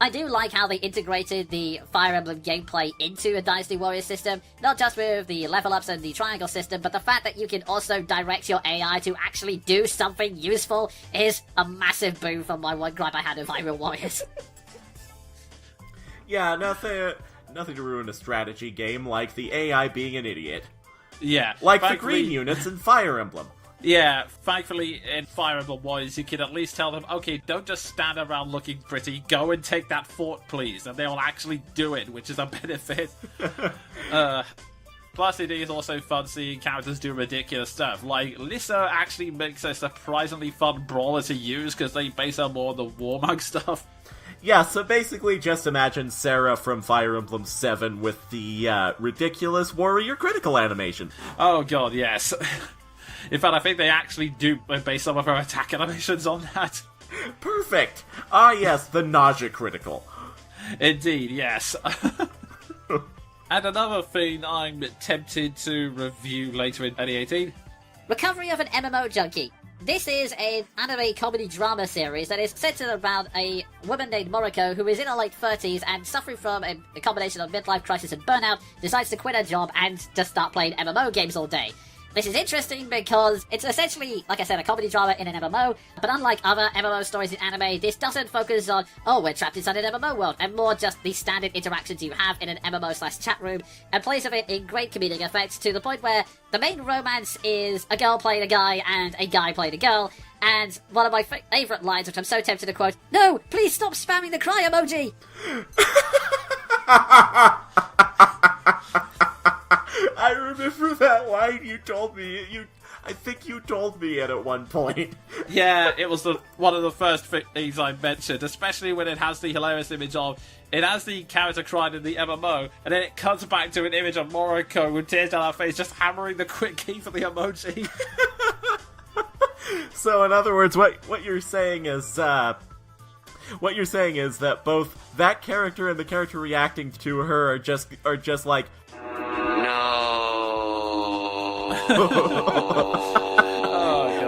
I do like how they integrated the Fire Emblem gameplay into a Dynasty Warriors system, not just with the level ups and the triangle system, but the fact that you can also direct your AI to actually do something useful is a massive boon from my one gripe I had with Fire Emblem Warriors. Yeah, nothing to ruin a strategy game like the AI being an idiot. yeah. Like the thankfully- green units in Fire Emblem. Yeah, thankfully in Fire Emblem Warriors you can at least tell them, okay, don't just stand around looking pretty, go and take that fort please, and they will actually do it, which is a benefit. Plus it is also fun seeing characters do ridiculous stuff, like Lissa actually makes a surprisingly fun brawler to use because they base her more on the Warmog stuff. Yeah, so basically just imagine Sarah from Fire Emblem 7 with the ridiculous warrior critical animation. Oh god, yes. In fact, I think they actually do base some of her attack animations on that. Perfect! Ah yes, the nausea critical. Indeed, yes. And another thing I'm tempted to review later in 2018. Recovery of an MMO Junkie. This is an anime comedy drama series that is centered around a woman named Moriko who is in her late 30s and suffering from a combination of midlife crisis and burnout, decides to quit her job and just start playing MMO games all day. This is interesting because it's essentially, like I said, a comedy drama in an MMO, but unlike other MMO stories in anime, this doesn't focus on, oh, we're trapped inside an MMO world, and more just the standard interactions you have in an MMO/chat room, and plays of it in great comedic effects to the point where the main romance is a girl playing a guy and a guy playing a girl, and one of my favourite lines, which I'm so tempted to quote, "No, please stop spamming the cry emoji!" I remember that line you told me. I think you told me it at one point. Yeah, it was one of the first things I mentioned, especially when it has the hilarious image of, it has the character crying in the MMO, and then it cuts back to an image of Moriko with tears down her face, just hammering the quick key for the emoji. So, in other words, what you're saying is, that both that character and the character reacting to her are just like, Oh,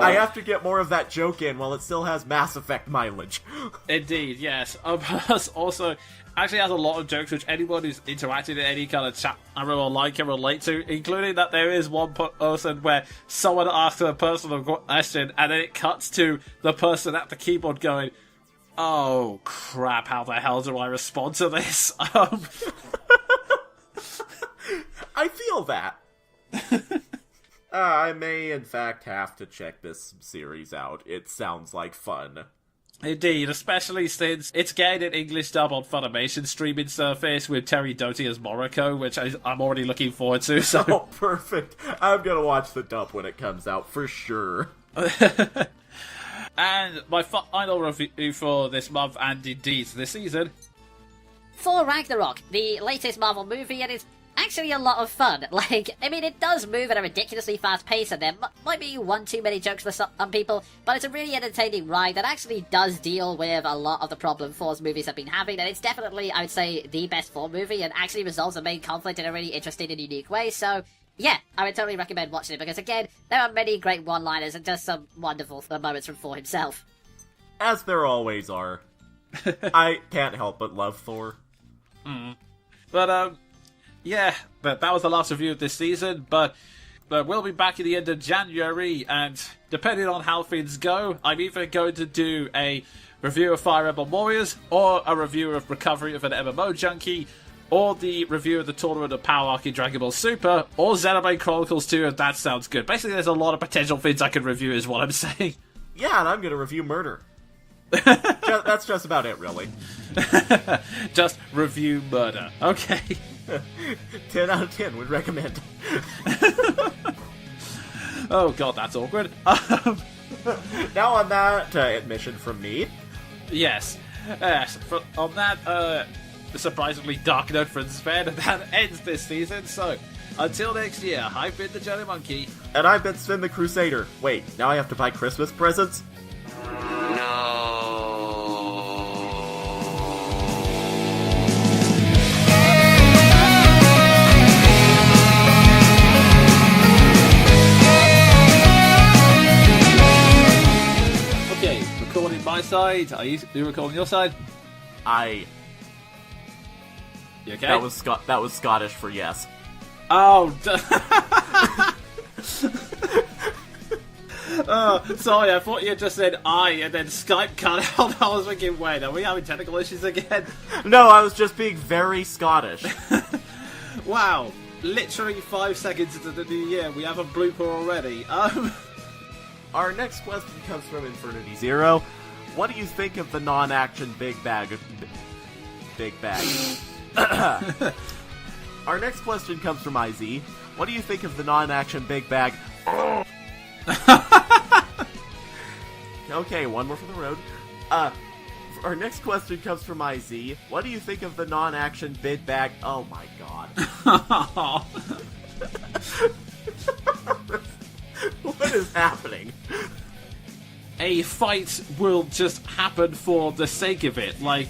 I have to get more of that joke in while it still has Mass Effect mileage. Indeed, yes. Plus, also, actually has a lot of jokes which anyone who's interacted in any kind of chat I really like can relate to, including that there is one person where someone asks a personal question and then it cuts to the person at the keyboard going, oh crap, how the hell do I respond to this? I feel that. I may, in fact, have to check this series out. It sounds like fun. Indeed, especially since it's getting an English dub on Funimation streaming surface with Terry Doty as Moriko, which I'm already looking forward to. So. Oh, perfect. I'm gonna watch the dub when it comes out, for sure. And my final review for this month, and indeed this season, Thor Ragnarok, the latest Marvel movie, and it's actually a lot of fun. Like, I mean, it does move at a ridiculously fast pace, and there might be one too many jokes for some people, but it's a really entertaining ride that actually does deal with a lot of the problem Thor's movies have been having, and it's definitely, I would say, the best Thor movie, and actually resolves the main conflict in a really interesting and unique way, so yeah, I would totally recommend watching it, because again, there are many great one-liners and just some wonderful moments from Thor himself. As there always are. I can't help but love Thor. But, yeah, that was the last review of this season, but we'll be back at the end of January, and depending on how things go, I'm either going to do a review of Fire Emblem Warriors, or a review of Recovery of an MMO Junkie, or the review of the Tournament of Power Arc in Dragon Ball Super, or Xenoblade Chronicles 2, if that sounds good. Basically, there's a lot of potential things I could review, is what I'm saying. Yeah, and I'm going to review Murder. That's just about it, really. Just review Murder. Okay. 10 out of 10 would recommend. Oh god, that's awkward. Now on that admission from me. Yes. On that surprisingly dark note from Sven, that ends this season. So, until next year, I've been the Jonin Monkey. And I've been Sven the Crusader. Wait, now I have to buy Christmas presents? Okay, recording my side. Are you recording your side? You okay? That was Scottish for yes. Oh, sorry, I thought you just said I, and then Skype cut out. I was thinking, wait, are we having technical issues again? No, I was just being very Scottish. Wow, literally 5 seconds into the new year, we have a blooper already. Our next question comes from Infernity Zero. What do you think of the non-action Big Bag? Our next question comes from IZ. What do you think of the non-action Big Bag? Okay, one more for the road. Our next question comes from IZ. What do you think of the non-action Big Bag? Oh my god. What is happening? A fight will just happen for the sake of it, like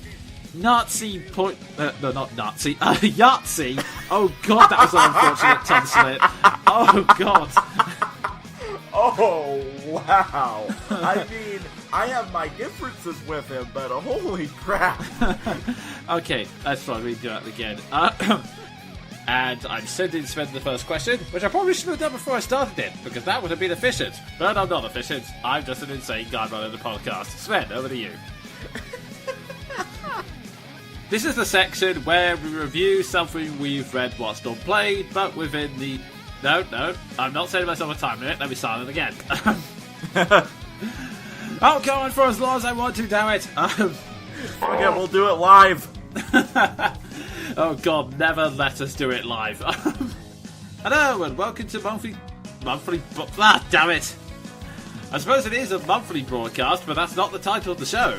Nazi point. No, not Nazi. Yahtzee. Oh god, that was an unfortunate tongue slip. Oh god. Oh wow. I mean, I have my differences with him, but holy crap. Okay, that's fine. We do that again. And I'm sending Sven the first question, which I probably should have done before I started it, because that would have been efficient. But I'm not efficient. I'm just an insane guy running the podcast. Sven, over to you. This is the section where we review something we've read, watched, or played, but within the... No, I'm not setting myself a time limit. Let me start it again. I'll go on for as long as I want to, damn it. Okay, we'll do it live. Oh god, never let us do it live. Hello, and welcome to monthly... damn it. I suppose it is a monthly broadcast, but that's not the title of the show.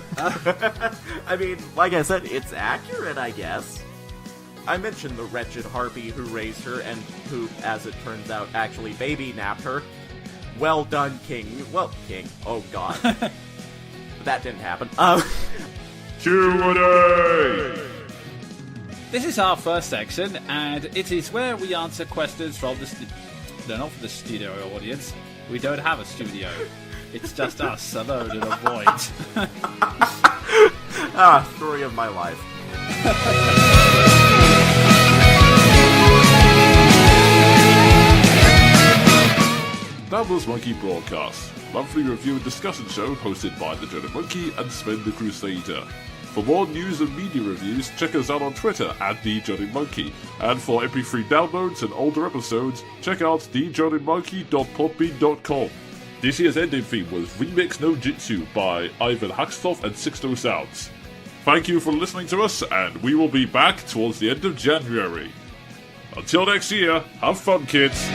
I mean, like I said, it's accurate, I guess. I mentioned the wretched harpy who raised her and who, as it turns out, actually baby-napped her. Well done, King. Well, King. Oh, God. That didn't happen. Q&A! This is our first section, and it is where we answer questions from the... No, not from the studio audience. We don't have a studio. It's just us, alone in a void. Story of my life. That was Monkey Broadcast, monthly review and discussion show hosted by the Jonin Monkey and Sven the Crusader. For more news and media reviews, check us out on Twitter at @TheJoninMonkey. And for MP3 downloads and older episodes, check out thejoninmonkey.podbean.com. This year's ending theme was Remix no Jitsu by Ivan Haxtoff and Sixto Sounds. Thank you for listening to us, and we will be back towards the end of January. Until next year, have fun, kids!